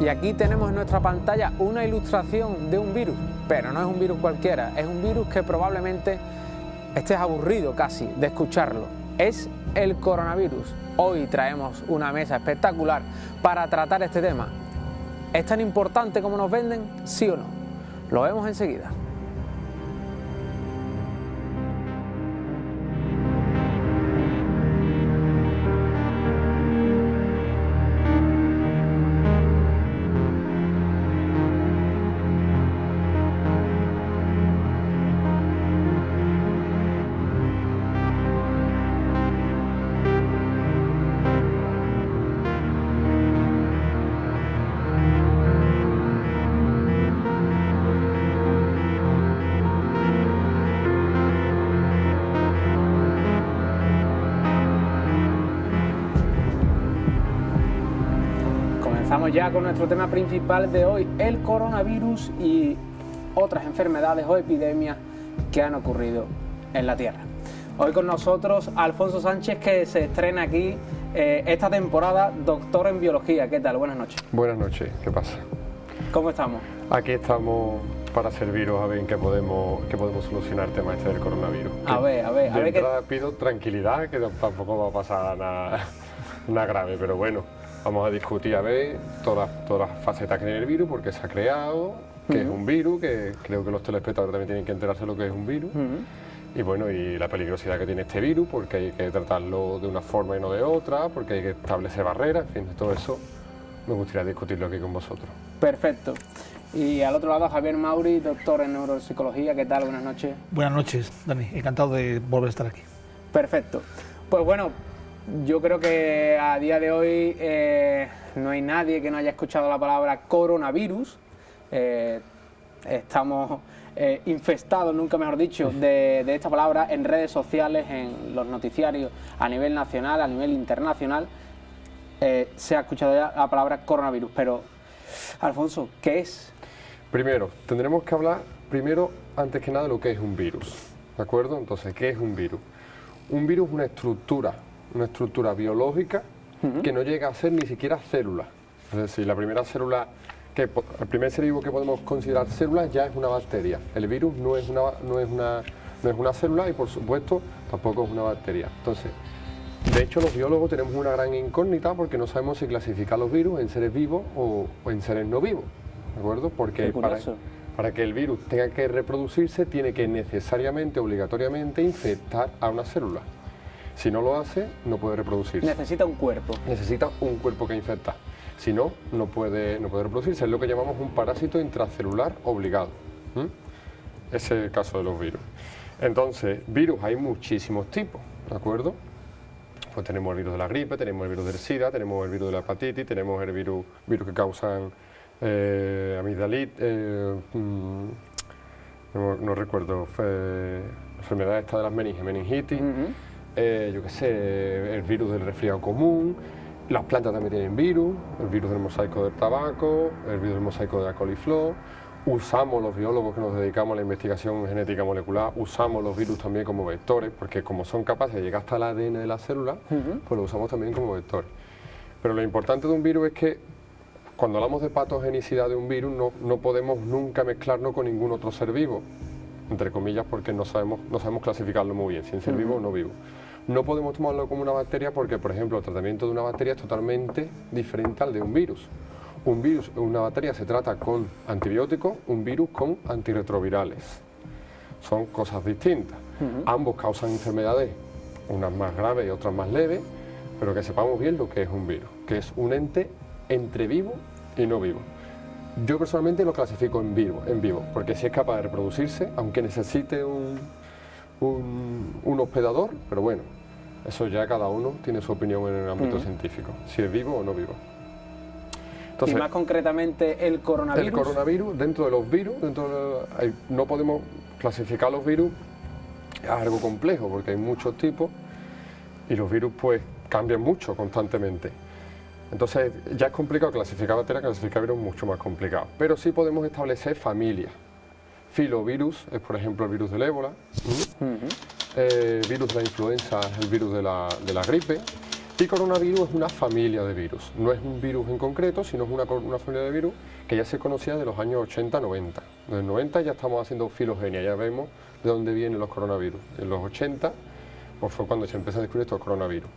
Y aquí tenemos en nuestra pantalla una ilustración de un virus, pero no es un virus cualquiera, es un virus que probablemente estés aburrido casi de escucharlo. Es el coronavirus. Hoy traemos una mesa espectacular para tratar este tema. ¿Es tan importante como nos venden? ¿Sí o no? Lo vemos enseguida. Comenzamos ya con nuestro tema principal de hoy, el coronavirus y otras enfermedades o epidemias que han ocurrido en la Tierra. Hoy con nosotros Alfonso Sánchez, que se estrena aquí esta temporada, doctor en biología. ¿Qué tal? Buenas noches. Buenas noches, ¿qué pasa? ¿Cómo estamos? Aquí estamos para serviros a ver en qué podemos solucionar el tema este del coronavirus. A ver. De entrada pido tranquilidad, que tampoco va a pasar nada grave, pero bueno, vamos a discutir a ver todas las facetas que tiene el virus, por qué se ha creado, qué es un virus, que creo que los telespectadores también tienen que enterarse de lo que es un virus. Y bueno, y la peligrosidad que tiene este virus, porque hay que tratarlo de una forma y no de otra, porque hay que establecer barreras, en fin, de todo eso me gustaría discutirlo aquí con vosotros. Perfecto. Y al otro lado Javier Mauri, doctor en neuropsicología. ¿Qué tal? Buenas noches. Buenas noches, Dani. Encantado de volver a estar aquí. Perfecto. Pues bueno, yo creo que a día de hoy no hay nadie que no haya escuchado la palabra coronavirus. Estamos infestados, nunca mejor dicho, de esta palabra en redes sociales, en los noticiarios a nivel nacional, a nivel internacional. Se ha escuchado ya la palabra coronavirus, pero Alfonso, ¿qué es? Primero, tendremos que hablar antes que nada, de lo que es un virus, ¿de acuerdo? Entonces, ¿qué es un virus? Un virus es una estructura biológica que no llega a ser ni siquiera célula. Es decir, el primer ser vivo que podemos considerar célula ya es una bacteria. El virus no es una célula y, por supuesto, tampoco es una bacteria. Entonces, de hecho, los biólogos tenemos una gran incógnita porque no sabemos si clasificar los virus en seres vivos o en seres no vivos, ¿de acuerdo? Porque para que el virus tenga que reproducirse, tiene que necesariamente, obligatoriamente, infectar a una célula. Si no lo hace, no puede reproducirse. Necesita un cuerpo. Necesita un cuerpo que infecta. Si no, no puede reproducirse. Es lo que llamamos un parásito intracelular obligado. Ese es el caso de los virus. Entonces, virus hay muchísimos tipos, ¿de acuerdo? Pues tenemos el virus de la gripe, tenemos el virus del SIDA, tenemos el virus de la hepatitis, tenemos el virus que causan amigdalitis, no recuerdo, la enfermedad esta de las meningitis, yo qué sé, el virus del resfriado común. Las plantas también tienen virus, el virus del mosaico del tabaco, el virus del mosaico de la coliflor. Usamos, los biólogos que nos dedicamos a la investigación genética molecular, usamos los virus también como vectores, porque como son capaces de llegar hasta el ADN de la célula, pues lo usamos también como vectores. Pero lo importante de un virus es que cuando hablamos de patogenicidad de un virus no podemos nunca mezclarnos con ningún otro ser vivo, entre comillas, porque no sabemos clasificarlo muy bien, si es ser vivo o no vivo. No podemos tomarlo como una bacteria porque, por ejemplo, el tratamiento de una bacteria es totalmente diferente al de un virus. Un virus, una bacteria se trata con antibióticos, un virus con antirretrovirales. Son cosas distintas. Ambos causan enfermedades, unas más graves y otras más leves, pero que sepamos bien lo que es un virus, que es un ente entre vivo y no vivo. Yo personalmente lo clasifico en vivo, porque si es capaz de reproducirse, aunque necesite un hospedador, pero bueno, eso ya cada uno tiene su opinión en el ámbito científico, si es vivo o no vivo. Entonces, y más concretamente el coronavirus. El coronavirus, dentro de los virus, no podemos clasificar los virus, es algo complejo porque hay muchos tipos y los virus pues cambian mucho constantemente. Entonces ya es complicado clasificar bacterias, clasificar virus es mucho más complicado. Pero sí podemos establecer familias. Filovirus es, por ejemplo, el virus del ébola. Virus de la influenza es el virus de la gripe. Y coronavirus es una familia de virus, no es un virus en concreto, sino es una familia de virus que ya se conocía de los años 80-90. En los 90 ya estamos haciendo filogenia, ya vemos de dónde vienen los coronavirus. En los 80 pues fue cuando se empieza a descubrir estos coronavirus.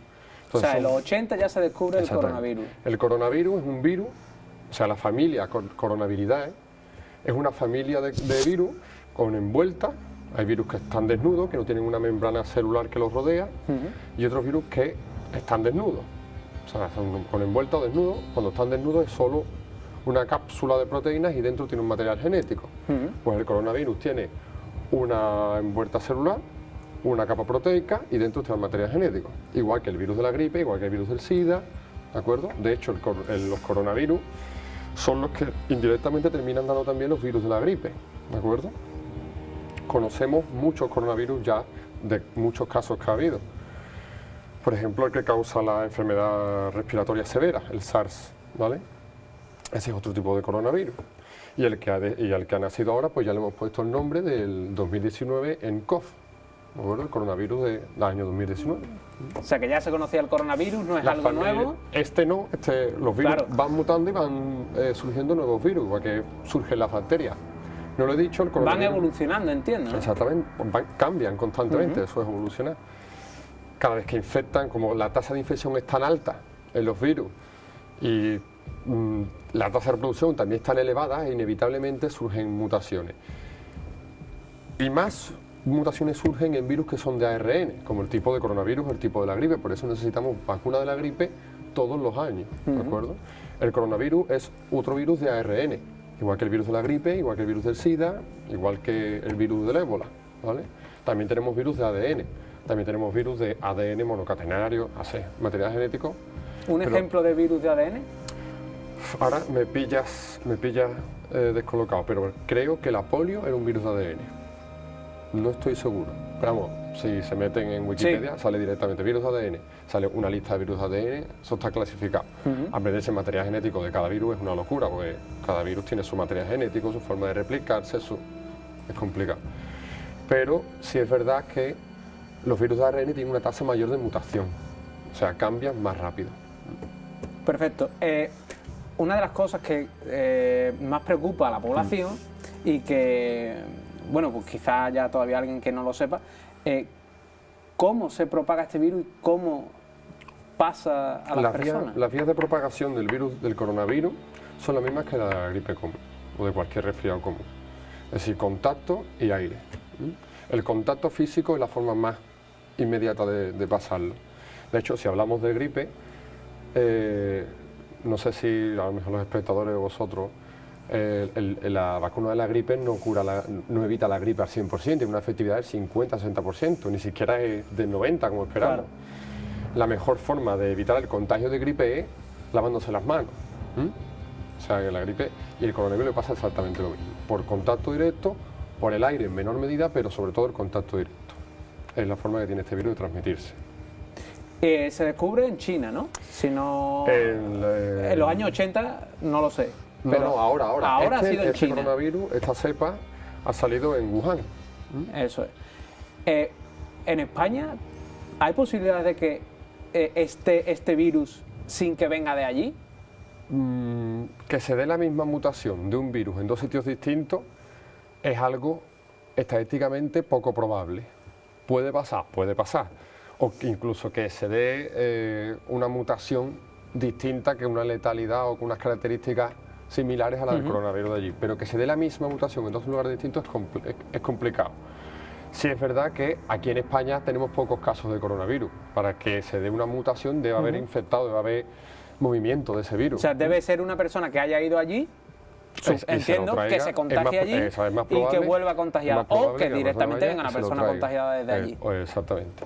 Entonces, o sea, en los 80 ya se descubre el coronavirus. El coronavirus es un virus, o sea, la familia Coronaviridae es una familia de virus con envuelta. Hay virus que están desnudos, que no tienen una membrana celular que los rodea, y otros virus que están desnudos, o sea, son con envuelta o desnudos. Cuando están desnudos es solo una cápsula de proteínas y dentro tiene un material genético. Pues el coronavirus tiene una envuelta celular, una capa proteica y dentro está el material genético. Igual que el virus de la gripe, igual que el virus del SIDA, ¿de acuerdo? De hecho, los coronavirus son los que indirectamente terminan dando también los virus de la gripe, ¿de acuerdo? Conocemos muchos coronavirus ya de muchos casos que ha habido. Por ejemplo, el que causa la enfermedad respiratoria severa, el SARS, ¿vale? Ese es otro tipo de coronavirus. Y el que ha nacido ahora, pues ya le hemos puesto el nombre del 2019 nCoV, ¿de acuerdo? El coronavirus del año 2019. O sea, que ya se conocía el coronavirus, no es algo nuevo. Los virus van mutando y van surgiendo nuevos virus, igual que surgen las bacterias. No lo he dicho, el coronavirus... Van evolucionando, entiendo, ¿no? Exactamente, cambian constantemente, eso es evolucionar. Cada vez que infectan, como la tasa de infección es tan alta en los virus y la tasa de reproducción también es tan elevada, inevitablemente surgen mutaciones. Y más mutaciones surgen en virus que son de ARN, como el tipo de coronavirus o el tipo de la gripe, por eso necesitamos vacuna de la gripe todos los años, ¿de acuerdo? El coronavirus es otro virus de ARN, igual que el virus de la gripe, igual que el virus del SIDA, igual que el virus del ébola, ¿vale? También tenemos virus de ADN, también tenemos virus de ADN monocatenario, así, material genético. ¿Un ejemplo de virus de ADN? Ahora me pillas descolocado, pero creo que la polio era un virus de ADN. No estoy seguro, pero vamos, si se meten en Wikipedia sale directamente virus de ADN, sale una lista de virus de ADN, eso está clasificado. Aprenderse el material genético de cada virus es una locura, porque cada virus tiene su material genético, su forma de replicarse, es complicado. Pero sí es verdad que los virus de ARN tienen una tasa mayor de mutación, o sea, cambian más rápido. Perfecto. Una de las cosas que más preocupa a la población y que, bueno, pues quizás haya todavía alguien que no lo sepa, ¿cómo se propaga este virus y cómo pasa a las personas? Las vías de propagación del virus del coronavirus son las mismas que la de la gripe común o de cualquier resfriado común, es decir, contacto y aire. El contacto físico es la forma más inmediata de pasarlo. De hecho, si hablamos de gripe, no sé si a lo mejor los espectadores o vosotros, la vacuna de la gripe no evita la gripe al 100%, tiene una efectividad del 50-60%, ni siquiera es del 90% como esperamos. Claro. La mejor forma de evitar el contagio de gripe es lavándose las manos. O sea, que la gripe y el coronavirus le pasa exactamente lo mismo, por contacto directo, por el aire en menor medida, pero sobre todo el contacto directo. Es la forma que tiene este virus de transmitirse. Se descubre en China, ¿no? Si no... en los años 80 no lo sé. Pero no, ahora. Ahora ha sido en China. Coronavirus, esta cepa, ha salido en Wuhan. Eso es. En España, ¿hay posibilidades de que este virus sin que venga de allí? Que se dé la misma mutación de un virus en dos sitios distintos es algo estadísticamente poco probable. Puede pasar. O que incluso que se dé una mutación distinta, que una letalidad o con unas características similares a la del coronavirus de allí. Pero que se dé la misma mutación en dos lugares distintos es complicado. Sí es verdad que aquí en España tenemos pocos casos de coronavirus. Para que se dé una mutación debe haber infectado, debe haber movimiento de ese virus. O sea, debe ser una persona que haya ido allí, entiendo, que se contagie allí y que vuelva a contagiar, o que directamente venga una persona contagiada desde allí. Exactamente.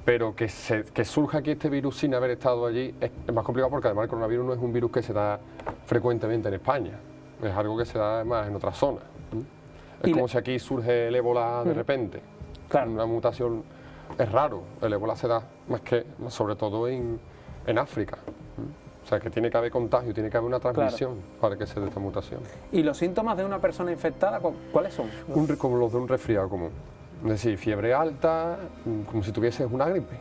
Pero que surja aquí este virus sin haber estado allí es más complicado, porque además el coronavirus no es un virus que se da frecuentemente en España, es algo que se da además en otras zonas. Es como si aquí surge el ébola de repente. Claro. Una mutación es raro, el ébola se da sobre todo en África. O sea, que tiene que haber contagio, tiene que haber una transmisión para que se dé esta mutación. ¿Y los síntomas de una persona infectada cuáles son? Como los de un resfriado común. Es decir, fiebre alta, como si tuvieses una gripe.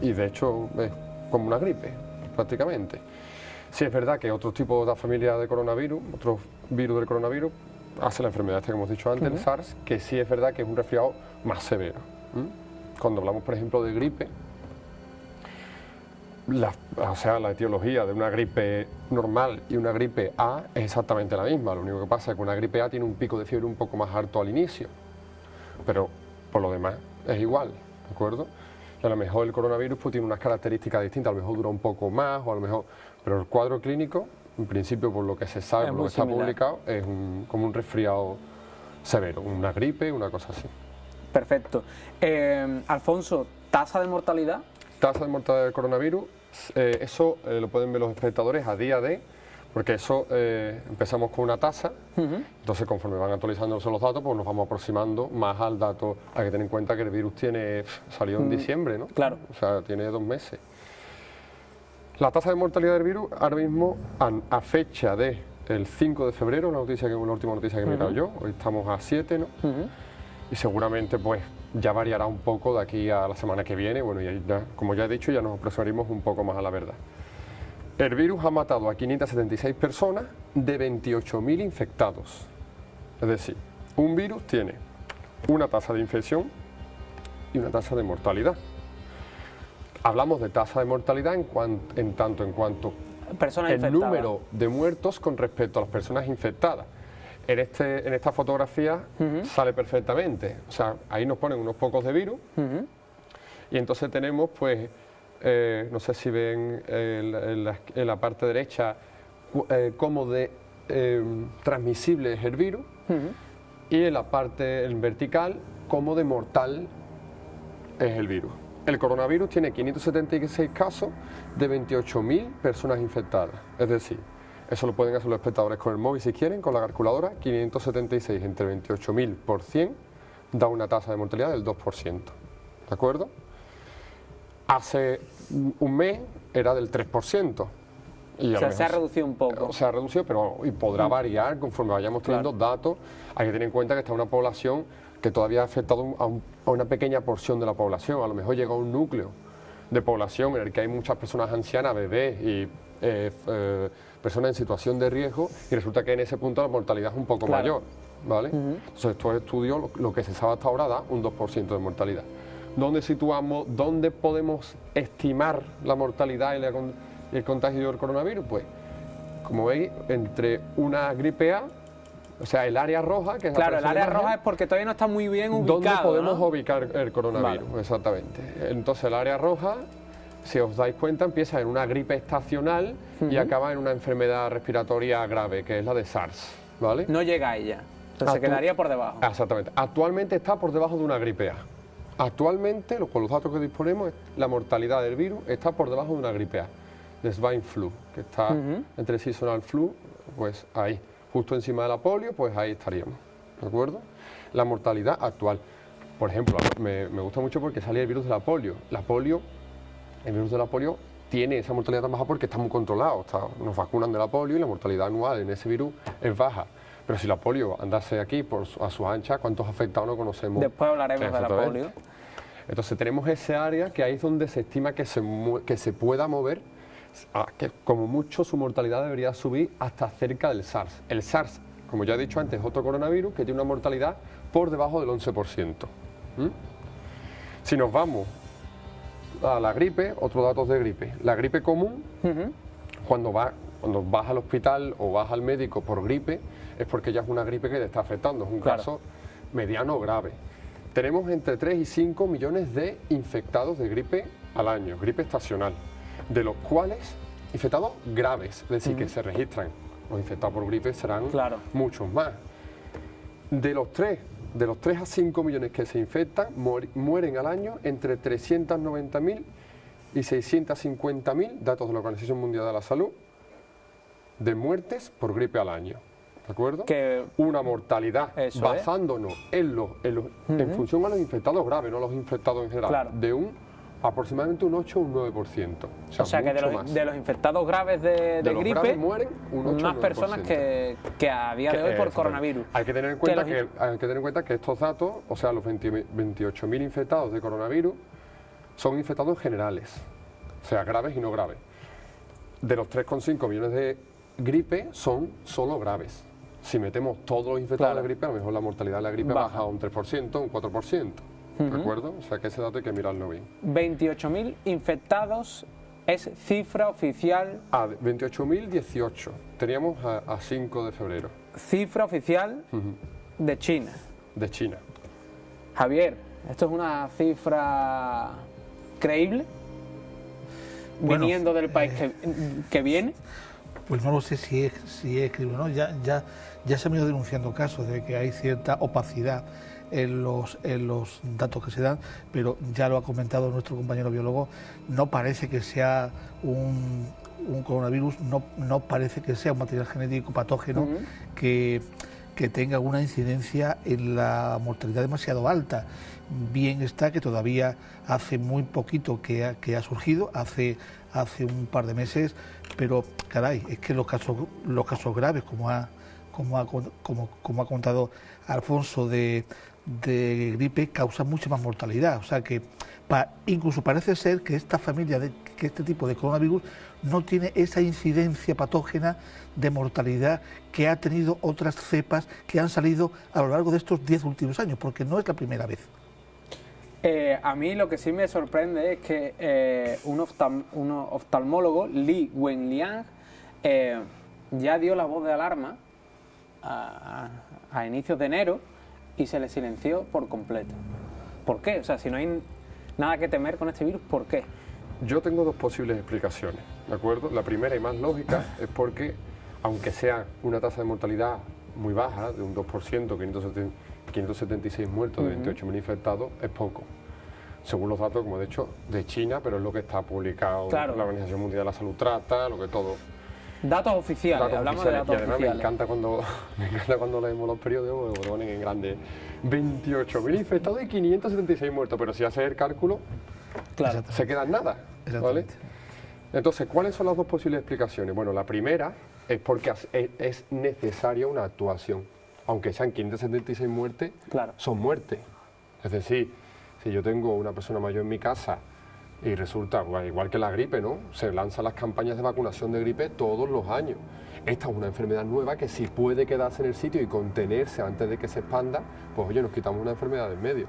Y de hecho es como una gripe, prácticamente. Sí es verdad que otros tipos de familia de coronavirus, otros virus del coronavirus, hace la enfermedad esta que hemos dicho antes, el SARS, que sí es verdad que es un resfriado más severo. Cuando hablamos, por ejemplo, de gripe, la etiología de una gripe normal y una gripe A es exactamente la misma. Lo único que pasa es que una gripe A tiene un pico de fiebre un poco más alto al inicio, pero por lo demás es igual, ¿de acuerdo? Y a lo mejor el coronavirus pues, tiene unas características distintas, a lo mejor dura un poco más, o a lo mejor, pero el cuadro clínico, en principio, por lo que se sabe, por lo que está publicado, es como un resfriado severo, una gripe, una cosa así. Perfecto. Alfonso, ¿tasa de mortalidad? Tasa de mortalidad del coronavirus, eso lo pueden ver los espectadores a día de, porque eso empezamos con una tasa, entonces conforme van actualizándose los datos, pues nos vamos aproximando más al dato. Hay que tener en cuenta que el virus salió en diciembre, ¿no? Claro. O sea, tiene 2 meses. La tasa de mortalidad del virus, ahora mismo, a fecha de el 5 de febrero, la última noticia que he mirado yo, hoy estamos a 7, ¿no? Y seguramente, pues, ya variará un poco de aquí a la semana que viene, bueno, y ya, como ya he dicho, ya nos aproximaremos un poco más a la verdad. El virus ha matado a 576 personas de 28.000 infectados. Es decir, un virus tiene una tasa de infección y una tasa de mortalidad. Hablamos de tasa de mortalidad en tanto personas el número de muertos con respecto a las personas infectadas. En esta fotografía sale perfectamente. O sea, ahí nos ponen unos pocos de virus y entonces tenemos, pues, no sé si ven en la parte derecha cómo de transmisible es el virus y en la parte vertical cómo de mortal es el virus. El coronavirus tiene 576 casos de 28.000 personas infectadas, es decir, eso lo pueden hacer los espectadores con el móvil si quieren, con la calculadora. 576 entre 28.000 por 100 da una tasa de mortalidad del 2%, ¿de acuerdo? Hace un mes era del 3%. Y o sea, se ha reducido un poco. Se ha reducido, pero y podrá variar conforme vayamos teniendo datos. Hay que tener en cuenta que está una población que todavía ha afectado a una pequeña porción de la población. A lo mejor llega a un núcleo de población en el que hay muchas personas ancianas, bebés y personas en situación de riesgo, y resulta que en ese punto la mortalidad es un poco mayor, ¿vale? Entonces, estos estudios, lo que se sabe hasta ahora, da un 2% de mortalidad. ¿Dónde podemos estimar la mortalidad y el contagio del coronavirus? Pues, como veis, entre una gripe A, o sea, el área roja, que es claro, el área roja es porque todavía no está muy bien ubicado. ¿Dónde podemos ¿no? ubicar el coronavirus? Vale. Exactamente. Entonces, el área roja, si os dais cuenta, empieza en una gripe estacional y acaba en una enfermedad respiratoria grave, que es la de SARS, ¿vale? No llega a ella, entonces se quedaría por debajo. Exactamente. Actualmente está por debajo de una gripe A. Actualmente, con los datos que disponemos, la mortalidad del virus está por debajo de una gripe A, de Swine Flu, que está entre el Seasonal Flu, pues ahí, justo encima de la polio, pues ahí estaríamos, ¿de acuerdo? La mortalidad actual, por ejemplo, me gusta mucho porque sale el virus de la polio. El virus de la polio tiene esa mortalidad tan baja porque está muy controlado, nos vacunan de la polio y la mortalidad anual en ese virus es baja. Pero si la polio andase aquí a su ancha, ¿cuántos afectados no conocemos? Después hablaremos de la polio. Entonces tenemos ese área que ahí es donde se estima que se pueda mover, que como mucho su mortalidad debería subir hasta cerca del SARS. El SARS, como ya he dicho antes, es otro coronavirus que tiene una mortalidad por debajo del 11%. Si nos vamos a la gripe, otros datos de gripe. La gripe común, cuando vas al hospital o vas al médico por gripe, es porque ya es una gripe que te está afectando, es un caso mediano o grave. Tenemos entre 3 y 5 millones de infectados de gripe al año, gripe estacional, de los cuales infectados graves, es decir, que se registran. Los infectados por gripe serán muchos más. De los 3 a 5 millones que se infectan, mueren al año entre 390.000 y 650.000, datos de la Organización Mundial de la Salud, de muertes por gripe al año. ¿De acuerdo? Una mortalidad basándonos en función a los infectados graves, no los infectados en general, de aproximadamente un 8 o un 9%. O sea que de los infectados graves de gripe, graves mueren un 8 más personas que a día de hoy por coronavirus. Hay que tener en cuenta que estos datos, o sea, los 28.000 infectados de coronavirus, son infectados generales. o sea, graves y no graves. De los 3,5 millones de gripe son solo graves. Si metemos todos los infectados de la gripe, a lo mejor la mortalidad de la gripe baja a un 3%, un 4%, ¿de acuerdo? O sea que ese dato hay que mirarlo bien. 28.000 infectados es cifra oficial. 28.018, teníamos a 5 de febrero. Cifra oficial de China. De China. Javier, ¿esto es una cifra creíble? Bueno, viniendo del país que viene. Pues no lo sé si es creíble o no. Ya se han ido denunciando casos de que hay cierta opacidad en los datos que se dan, pero ya lo ha comentado nuestro compañero biólogo, no parece que sea un coronavirus, no parece que sea un material genético patógeno que tenga una incidencia en la mortalidad demasiado alta. Bien está que todavía hace muy poquito que ha surgido, hace un par de meses, pero caray, es que los casos graves, como ha contado Alfonso, de gripe, causan mucha más mortalidad. O sea que incluso parece ser que esta familia, que este tipo de coronavirus no tiene esa incidencia patógena de mortalidad que ha tenido otras cepas que han salido a lo largo de estos 10 últimos años, porque no es la primera vez. A mí lo que sí me sorprende es que un oftalmólogo, Li Wenliang, ya dio la voz de alarma a inicios de enero y se le silenció por completo. ¿Por qué? O sea, si no hay nada que temer con este virus, ¿por qué? Yo tengo dos posibles explicaciones, ¿de acuerdo? La primera y más lógica es porque, aunque sea una tasa de mortalidad muy baja, de un 2%, 576 muertos de 28.000 infectados, es poco. Según los datos, como he dicho, de China, pero es lo que está publicado, claro, la Organización Mundial de la Salud trata, lo que todo. Datos oficiales, hablamos de datos oficiales. oficiales. Me encanta cuando leemos los periódicos, lo ponen en grande. 28.000 infectados y 576 muertos, pero si haces el cálculo, claro, se queda en nada, ¿vale? Entonces, ¿cuáles son las dos posibles explicaciones? Bueno, la primera es porque es necesaria una actuación. Aunque sean 576 muertes, claro, son muertes. Es decir, si yo tengo una persona mayor en mi casa y resulta, bueno, igual que la gripe, ¿no? Se lanzan las campañas de vacunación de gripe todos los años. Esta es una enfermedad nueva que si puede quedarse en el sitio y contenerse antes de que se expanda, pues oye, nos quitamos una enfermedad de en medio,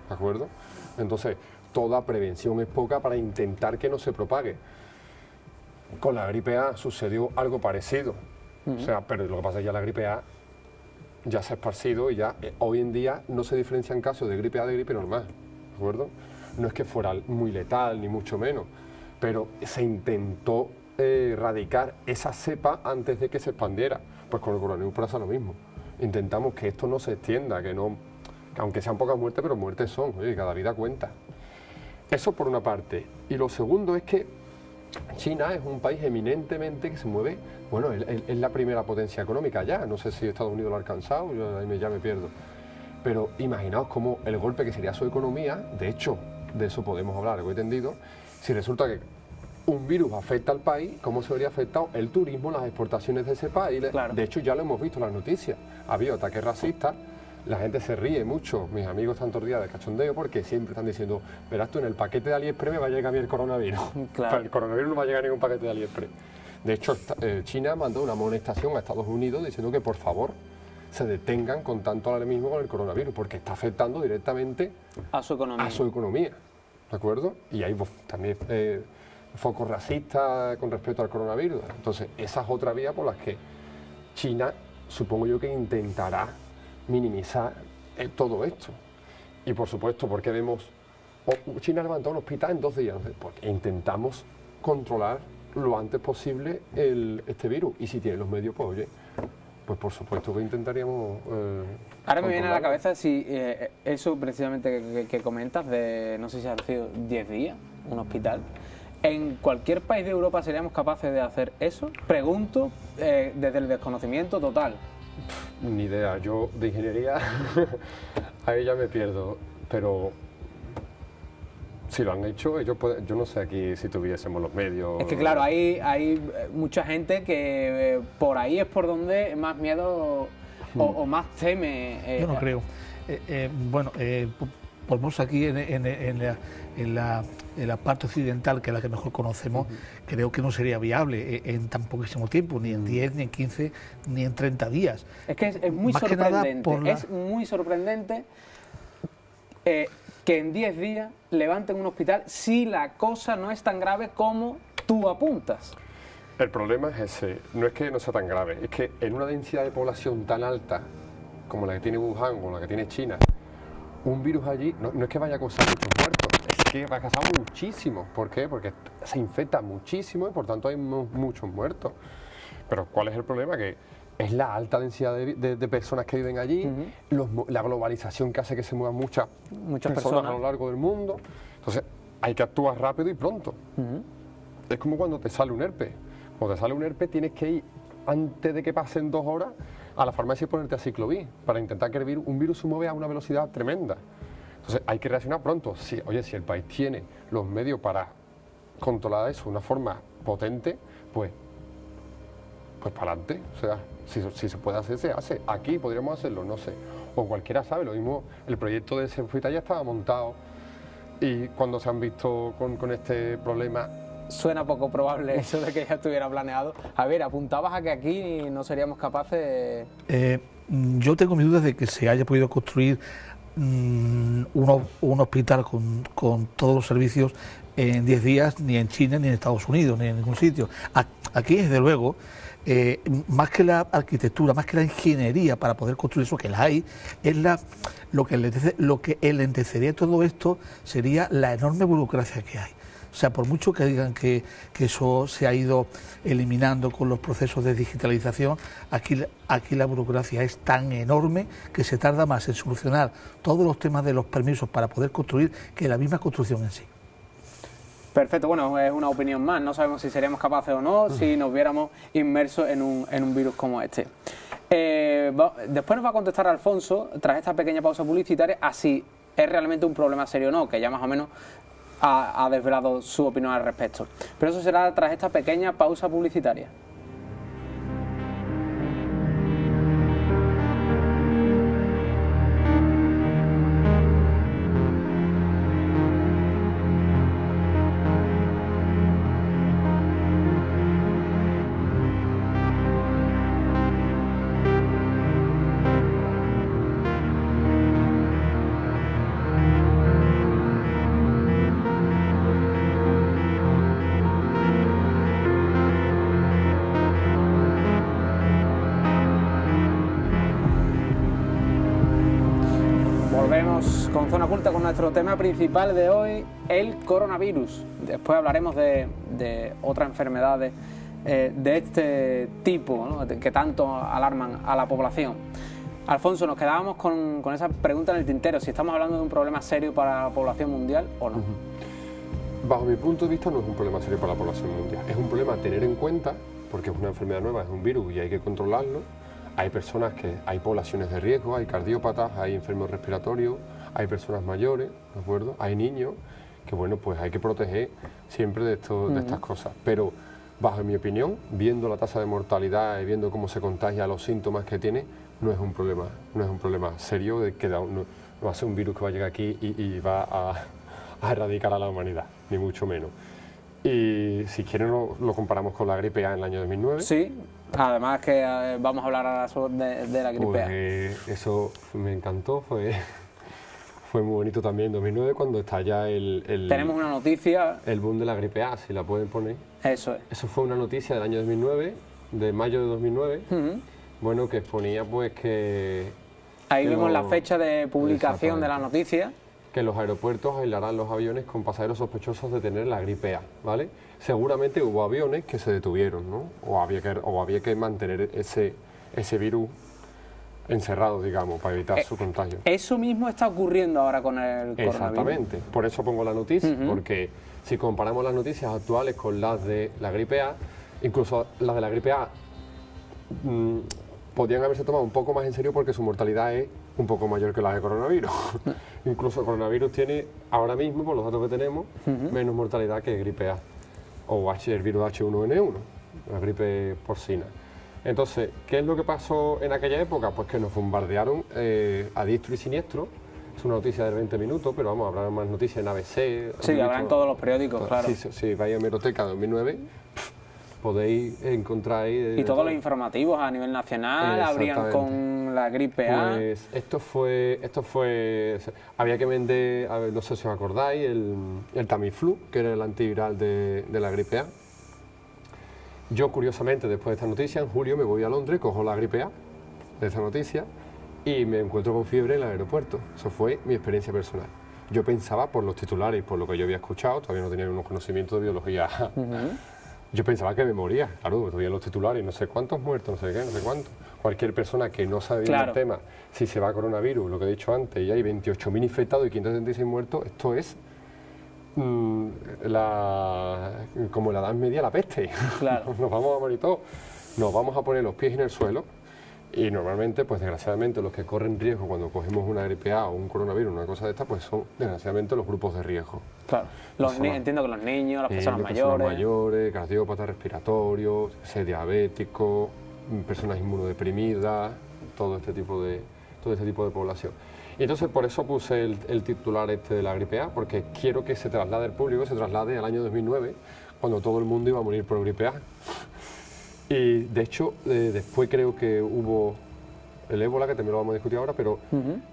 ¿de acuerdo? Entonces, toda prevención es poca para intentar que no se propague. Con la gripe A sucedió algo parecido, o sea, pero lo que pasa es que ya la gripe A ya se ha esparcido y ya hoy en día no se diferencian casos de gripe A de gripe normal, ¿de acuerdo? No es que fuera muy letal, ni mucho menos, pero se intentó erradicar esa cepa antes de que se expandiera. Pues con el coronavirus pasa lo mismo. Intentamos que esto no se extienda, que aunque sean pocas muertes, pero muertes son, oye, cada vida cuenta. Eso por una parte. Y lo segundo es que China es un país eminentemente que se mueve, bueno, es la primera potencia económica ya, no sé si Estados Unidos lo ha alcanzado, yo ahí ya me pierdo. Pero imaginaos cómo el golpe que sería su economía, de hecho, de eso podemos hablar, algo entendido, si resulta que un virus afecta al país, ¿cómo se habría afectado el turismo, las exportaciones de ese país? Claro. De hecho, ya lo hemos visto en las noticias. Ha habido ataques racistas, la gente se ríe mucho, mis amigos están todos los días de cachondeo porque siempre están diciendo, verás tú, en el paquete de AliExpress me va a llegar a mí el coronavirus. Claro. El coronavirus no va a llegar a ningún paquete de AliExpress. De hecho, China mandó una amonestación a Estados Unidos diciendo que por favor se detengan con tanto alarmismo con el coronavirus, porque está afectando directamente a su economía. ¿De acuerdo? Y hay también focos racistas con respecto al coronavirus. Entonces, esa es otra vía por la que China, supongo yo, que intentará minimizar todo esto. Y por supuesto, porque vemos, China levantó un hospital en 2 días, porque intentamos controlar lo antes posible este virus. Y si tiene los medios, pues oye, pues por supuesto que intentaríamos... Ahora me viene a la cabeza si eso precisamente que comentas, de no sé si ha sido 10 días, un hospital. ¿En cualquier país de Europa seríamos capaces de hacer eso? Pregunto desde el desconocimiento total. Ni idea, yo de ingeniería ahí ya me pierdo, pero si lo han hecho, ellos pueden, yo no sé aquí si tuviésemos los medios... Es que claro, hay mucha gente que por ahí es por donde más miedo o más teme. Yo no creo. por lo menos aquí en la parte occidental, que es la que mejor conocemos, creo que no sería viable en tan poquísimo tiempo, ni en 10, ni en 15, ni en 30 días. Es que es muy sorprendente, es muy sorprendente que en 10 días levanten un hospital si la cosa no es tan grave como tú apuntas. El problema es ese, no es que no sea tan grave, es que en una densidad de población tan alta como la que tiene Wuhan o la que tiene China, un virus allí no es que vaya a causar muchos muertos, es que va a causar muchísimos. ¿Por qué? Porque se infecta muchísimo y por tanto hay muchos muertos. Pero ¿cuál es el problema? Que es la alta densidad de personas que viven allí, la globalización que hace que se muevan muchas personas a lo largo del mundo. Entonces hay que actuar rápido y pronto. Es como cuando te sale un herpes. Cuando te sale un herpes tienes que ir, antes de que pasen 2 horas, a la farmacia y ponerte a ciclovir para intentar que un virus se mueve a una velocidad tremenda. Entonces hay que reaccionar pronto. Si el país tiene los medios para controlar eso de una forma potente, pues para adelante. O sea, si se puede hacer, se hace. Aquí podríamos hacerlo, no sé. O cualquiera sabe, lo mismo, el proyecto de ese hospital ya estaba montado y cuando se han visto con este problema... Suena poco probable eso de que ya estuviera planeado. A ver, apuntabas a que aquí no seríamos capaces... Yo tengo mis dudas de que se haya podido construir un hospital con todos los servicios en 10 días, ni en China, ni en Estados Unidos, ni en ningún sitio. Aquí, desde luego, más que la arquitectura, más que la ingeniería para poder construir eso, que la hay, es lo que enlentecería todo esto sería la enorme burocracia que hay. O sea, por mucho que digan que eso se ha ido eliminando con los procesos de digitalización, aquí la burocracia es tan enorme que se tarda más en solucionar todos los temas de los permisos para poder construir que la misma construcción en sí. Perfecto, bueno, es una opinión más, no sabemos si seríamos capaces o no si nos viéramos inmersos en un virus como este. Después nos va a contestar Alfonso, tras esta pequeña pausa publicitaria, a si es realmente un problema serio o no, que ya más o menos ha desvelado su opinión al respecto. Pero eso será tras esta pequeña pausa publicitaria. Volvemos con Zona Oculta con nuestro tema principal de hoy, el coronavirus. Después hablaremos de otras enfermedades de este tipo, ¿no?, que tanto alarman a la población. Alfonso, nos quedábamos con esa pregunta en el tintero, si estamos hablando de un problema serio para la población mundial o no. Bajo mi punto de vista no es un problema serio para la población mundial, es un problema a tener en cuenta porque es una enfermedad nueva, es un virus y hay que controlarlo. Hay personas hay poblaciones de riesgo, hay cardiópatas, hay enfermos respiratorios, hay personas mayores, ¿de acuerdo? Hay niños que, bueno, pues hay que proteger siempre de estas cosas. Pero, bajo mi opinión, viendo la tasa de mortalidad y viendo cómo se contagia, los síntomas que tiene, no es un problema serio de que no va a ser un virus que va a llegar aquí y va a erradicar a la humanidad, ni mucho menos. Y si quieren lo comparamos con la gripe A en el año 2009. Sí, además que vamos a hablar ahora de la gripe A. Pues eso me encantó, fue muy bonito también en 2009 cuando estalla Tenemos una noticia. El boom de la gripe A, si la pueden poner. Eso es. Eso fue una noticia del año 2009, de mayo de 2009, bueno, que exponía pues que... Ahí vemos la fecha de publicación de la noticia. Que los aeropuertos aislarán los aviones con pasajeros sospechosos de tener la gripe A, ¿vale? Seguramente hubo aviones que se detuvieron, ¿no? O había que mantener ese virus encerrado, digamos, para evitar su contagio. Eso mismo está ocurriendo ahora con el coronavirus. Exactamente, por eso pongo la noticia, porque si comparamos las noticias actuales con las de la gripe A, incluso las de la gripe A podrían haberse tomado un poco más en serio porque su mortalidad es un poco mayor que la de coronavirus. Incluso el coronavirus tiene, ahora mismo, por los datos que tenemos, menos mortalidad que gripe A o el virus H1N1, la gripe porcina. Entonces, ¿qué es lo que pasó en aquella época? Pues que nos bombardearon a diestro y siniestro es una noticia de 20 minutos, pero vamos, habrá más noticias en ABC. Sí, habrá en todos los periódicos, claro. Sí, vais a Hemeroteca 2009, podéis encontrar ahí... Y todos los informativos a nivel nacional abrían con la gripe A. Pues esto fue... Había que vender, a ver, no sé si os acordáis, el Tamiflu, que era el antiviral de la gripe A. Yo, curiosamente, después de esta noticia, en julio me voy a Londres, cojo la gripe A de esa noticia y me encuentro con fiebre en el aeropuerto. Eso fue mi experiencia personal. Yo pensaba, por los titulares y por lo que yo había escuchado, todavía no tenía unos conocimientos de biología, yo pensaba que me moría. Claro, todavía los titulares, no sé cuántos muertos, no sé qué, no sé cuántos. Cualquier persona que no sabe bien el tema, si se va a coronavirus, lo que he dicho antes, y hay 28.000 infectados y 576 muertos, esto es como la Edad Media, la peste. Claro. Nos vamos a morir todos. Nos vamos a poner los pies en el suelo. Y normalmente, pues desgraciadamente, los que corren riesgo cuando cogemos una gripe A o un coronavirus, una cosa de esta, pues son desgraciadamente los grupos de riesgo. Claro. Entiendo que los niños, las personas mayores, cardiópatas, respiratorios, diabéticos, personas inmunodeprimidas, todo este tipo de población. Y entonces por eso puse el titular este de la gripe A, porque quiero que se traslade el público, se traslade al año 2009, cuando todo el mundo iba a morir por gripe A. Y de hecho, después creo que hubo el ébola, que también lo vamos a discutir ahora, pero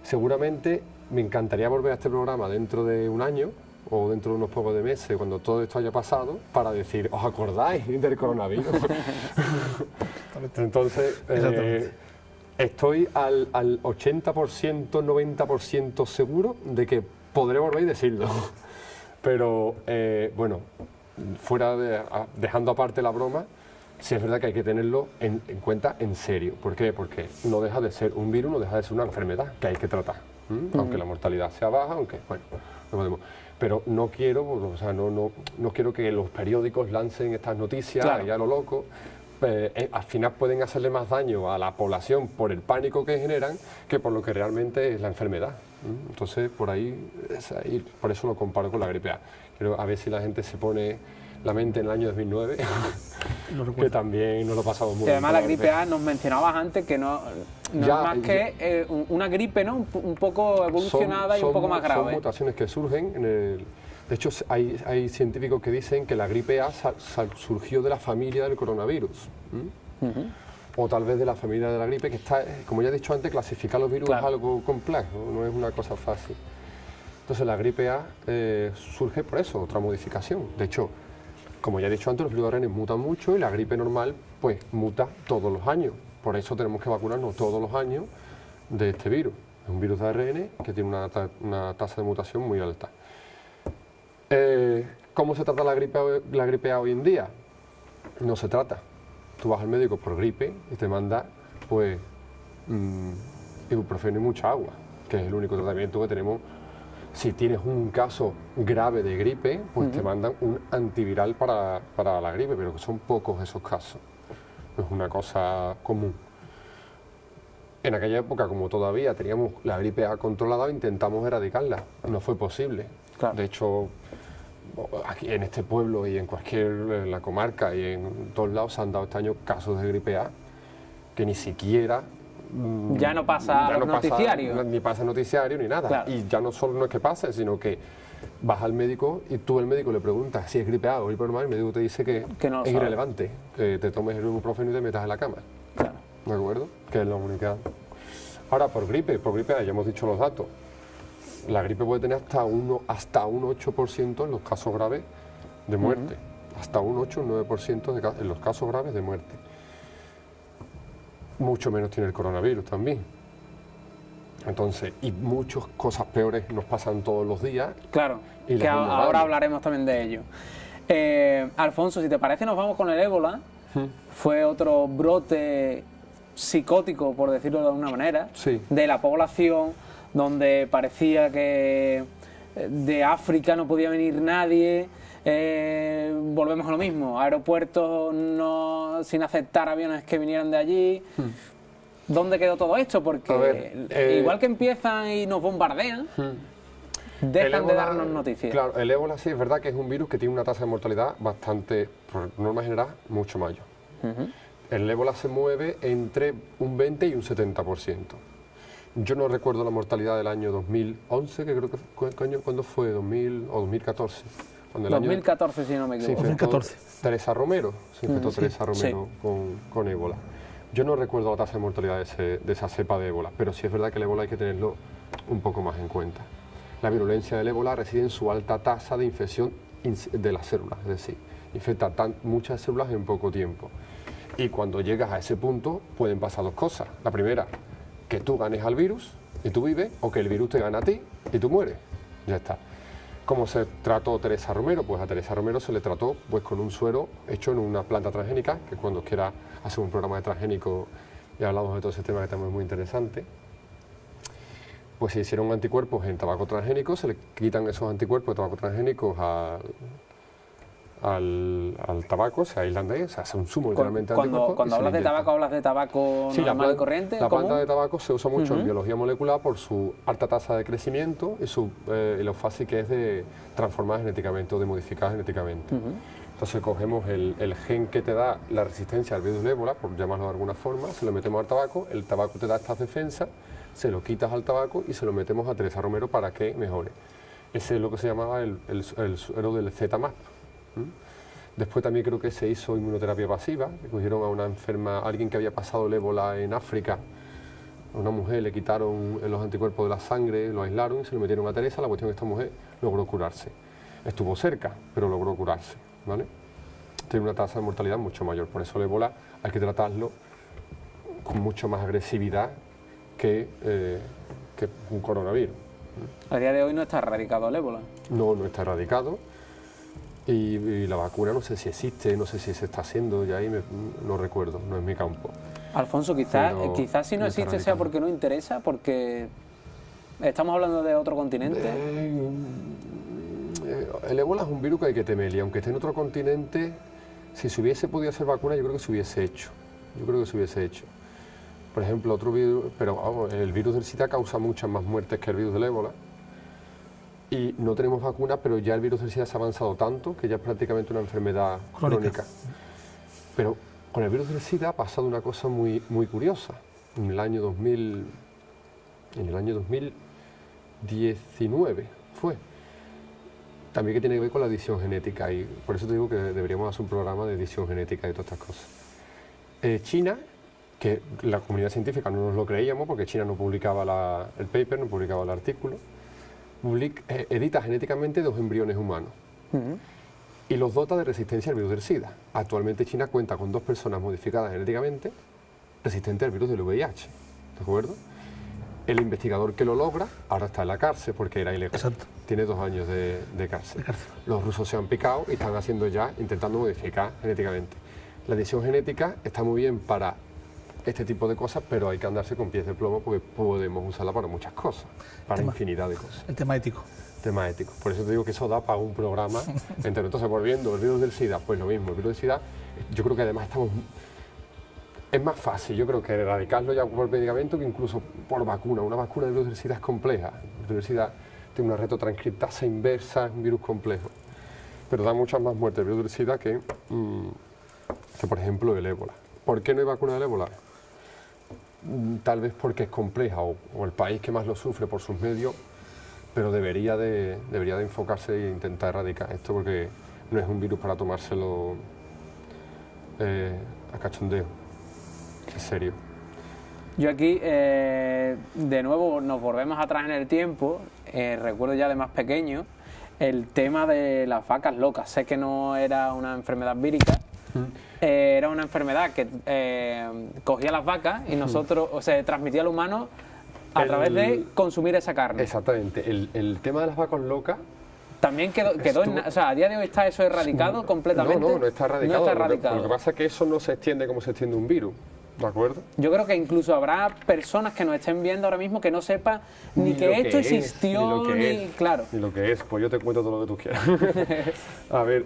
seguramente me encantaría volver a este programa dentro de un año o dentro de unos pocos de meses, cuando todo esto haya pasado, para decir, ¿os acordáis del coronavirus? Entonces, estoy al 80%, 90% seguro de que podré volver y decirlo. Pero, bueno, dejando aparte la broma, sí es verdad que hay que tenerlo en cuenta en serio. ¿Por qué? Porque no deja de ser un virus, no deja de ser una enfermedad que hay que tratar. Aunque la mortalidad sea baja, aunque, bueno, no podemos. Pero no quiero, o sea, no quiero que los periódicos lancen estas noticias ya a lo loco. Al final pueden hacerle más daño a la población por el pánico que generan que por lo que realmente es la enfermedad. Entonces, por eso lo comparo con la gripe A. Quiero a ver si la gente se pone la mente en el año 2009, que también nos lo pasamos muy bien. Y además la gripe A, nos mencionabas antes que no es más que una gripe, ¿no? Un poco evolucionada y un poco más grave. Son mutaciones que surgen de hecho, hay científicos que dicen que la gripe A surgió de la familia del coronavirus. O tal vez de la familia de la gripe, que está, como ya he dicho antes, clasificar los virus es algo complejo, no es una cosa fácil. Entonces la gripe A surge por eso, otra modificación. De hecho, como ya he dicho antes, los virus de ARN mutan mucho y la gripe normal pues muta todos los años. Por eso tenemos que vacunarnos todos los años de este virus. Es un virus de ARN que tiene una tasa de mutación muy alta. ¿Cómo se trata la gripe A hoy en día? No se trata. Tú vas al médico por gripe y te manda pues ibuprofeno y mucha agua, que es el único tratamiento que tenemos. Si tienes un caso grave de gripe, pues te mandan un antiviral para la gripe, pero que son pocos esos casos. No es una cosa común. En aquella época, como todavía teníamos la gripe A controlada, intentamos erradicarla. No fue posible. Claro. De hecho, aquí en este pueblo y en la comarca y en todos lados se han dado este año casos de gripe A que ni siquiera... Ya no pasa a los noticiarios. Ni pasa noticiario ni nada. Claro. Y ya no solo no es que pase, sino que vas al médico y tú al médico le preguntas si es gripe A o gripe normal, y el médico te dice que no es irrelevante, que te tomes el ibuprofeno y te metas en la cama. Claro. ¿De acuerdo? Que es la única. Ahora, por gripe A, ya hemos dicho los datos. La gripe puede tener hasta un 8% en los casos graves de muerte. Hasta un 8 o 9% en los casos graves de muerte. Mucho menos tiene el coronavirus también. Entonces, y muchas cosas peores nos pasan todos los días. Claro, que ahora hablaremos también de ello. Alfonso, si te parece, nos vamos con el ébola. Fue otro brote psicótico, por decirlo de alguna manera, de la población, donde parecía que de África no podía venir nadie. Volvemos a lo mismo, aeropuertos sin aceptar aviones que vinieran de allí. ¿Dónde quedó todo esto? Porque igual que empiezan y nos bombardean, dejan de darnos noticias. Claro, el ébola sí es verdad que es un virus que tiene una tasa de mortalidad bastante, por norma general, mucho mayor. El ébola se mueve entre un 20 y un 70%. Yo no recuerdo la mortalidad del año 2011, que creo que fue, ¿cuándo fue? 2000 o 2014. 2014, si no me equivoco. 2014. Teresa Romero, se infectó Teresa Romero sí. con ébola. Yo no recuerdo la tasa de mortalidad de esa cepa de ébola, pero sí es verdad que el ébola hay que tenerlo un poco más en cuenta. La virulencia del ébola reside en su alta tasa de infección de las células, es decir, infecta muchas células en poco tiempo. Y cuando llegas a ese punto pueden pasar dos cosas. La primera, que tú ganes al virus y tú vives, o que el virus te gane a ti y tú mueres. Ya está. ¿Cómo se trató Teresa Romero? Pues a Teresa Romero se le trató pues, con un suero hecho en una planta transgénica, que cuando quiera hacer un programa de transgénico y hablamos de todo ese tema que también es muy interesante. Pues se hicieron anticuerpos en tabaco transgénico, se le quitan esos anticuerpos de tabaco transgénicos al tabaco, se aíslan de ahí, o sea, hace un zumo literalmente de anticuerpos. Cuando hablas de tabaco sí, normal y corriente, la ¿cómo? planta de tabaco se usa mucho en biología molecular por su alta tasa de crecimiento y lo fácil que es de transformar genéticamente o de modificar genéticamente. Entonces cogemos el gen que te da la resistencia al virus del ébola, por llamarlo de alguna forma, se lo metemos al tabaco, el tabaco te da estas defensas, se lo quitas al tabaco y se lo metemos a Teresa Romero para que mejore. Ese es lo que se llamaba el suero del ZMAP. Después también creo que se hizo inmunoterapia pasiva, que cogieron a una enferma, a alguien que había pasado el ébola en África, a una mujer le quitaron los anticuerpos de la sangre, lo aislaron y se lo metieron a Teresa. La cuestión es que esta mujer logró curarse. Estuvo cerca, pero logró curarse, ¿vale? Tiene una tasa de mortalidad mucho mayor, por eso el ébola hay que tratarlo con mucho más agresividad que un coronavirus. A día de hoy no está erradicado el ébola. No, no está erradicado. Y la vacuna no sé si existe, no sé si se está haciendo, ya ahí no recuerdo, no es mi campo. Alfonso, quizás si no existe sea porque no interesa, porque estamos hablando de otro continente. El ébola es un virus que hay que temer y aunque esté en otro continente, si se hubiese podido hacer vacuna yo creo que se hubiese hecho. Yo creo que se hubiese hecho. Por ejemplo, otro virus, pero vamos, el virus del SIDA causa muchas más muertes que el virus del ébola. Y no tenemos vacuna, pero ya el virus del SIDA se ha avanzado tanto que ya es prácticamente una enfermedad crónica. Pero con el virus del SIDA ha pasado una cosa muy curiosa. En el año 2019 fue. También que tiene que ver con la edición genética y por eso te digo que deberíamos hacer un programa de edición genética y todas estas cosas. China, que la comunidad científica no nos lo creíamos porque China no publicaba el paper, no publicaba el artículo, edita genéticamente 2 embriones humanos y los dota de resistencia al virus del SIDA. Actualmente China cuenta con 2 personas modificadas genéticamente resistentes al virus del VIH, ¿de acuerdo? El investigador que lo logra ahora está en la cárcel porque era ilegal. Exacto. Tiene 2 años de cárcel. Los rusos se han picado y están haciendo ya, intentando modificar genéticamente. La edición genética está muy bien para este tipo de cosas, pero hay que andarse con pies de plomo porque podemos usarla para muchas cosas, para infinidad de cosas. El tema ético. Tema ético. Por eso te digo que eso da para un programa entero. Entonces, volviendo, el virus del SIDA, pues lo mismo. El virus del SIDA, yo creo que además es más fácil, yo creo que erradicarlo ya por medicamento que incluso por vacuna. Una vacuna del virus del SIDA es compleja. El virus del SIDA tiene una retrotranscriptasa inversa, es un virus complejo. Pero da muchas más muertes el virus del SIDA que por ejemplo, el ébola. ¿Por qué no hay vacuna del ébola? Tal vez porque es compleja o el país que más lo sufre por sus medios, pero debería de enfocarse e intentar erradicar esto porque no es un virus para tomárselo a cachondeo, es serio. Yo aquí, de nuevo, nos volvemos atrás en el tiempo, recuerdo ya de más pequeño, el tema de las vacas locas. Sé que no era una enfermedad vírica, era una enfermedad que cogía las vacas y nosotros, o sea, transmitía al humano a través de consumir esa carne. Exactamente. El tema de las vacas locas también quedó o sea, a día de hoy está eso erradicado completamente. No está erradicado. No está erradicado. Lo que pasa es que eso no se extiende como se extiende un virus. ¿De acuerdo? Yo creo que incluso habrá personas que nos estén viendo ahora mismo que no sepan ni que esto existió, claro. Ni lo que es, pues yo te cuento todo lo que tú quieras. A ver,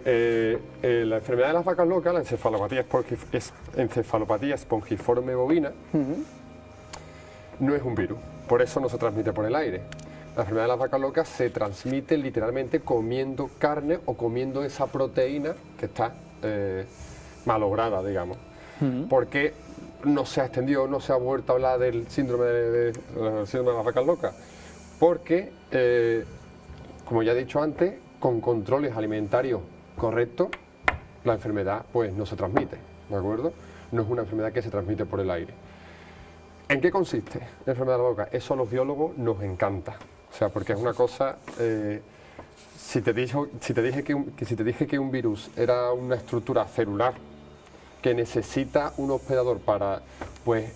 la enfermedad de las vacas locas, la encefalopatía espongiforme bovina, no es un virus, por eso no se transmite por el aire. La enfermedad de las vacas locas se transmite literalmente comiendo carne o comiendo esa proteína que está malograda, digamos. Porque no se ha extendido, no se ha vuelto a hablar del síndrome de las vacas locas? Porque, como ya he dicho antes, con controles alimentarios correctos, la enfermedad pues no se transmite, ¿de acuerdo? No es una enfermedad que se transmite por el aire. ¿En qué consiste la enfermedad de la boca? Eso a los biólogos nos encanta, o sea, porque es una cosa... si te dije que un virus era una estructura celular que necesita un hospedador para, pues,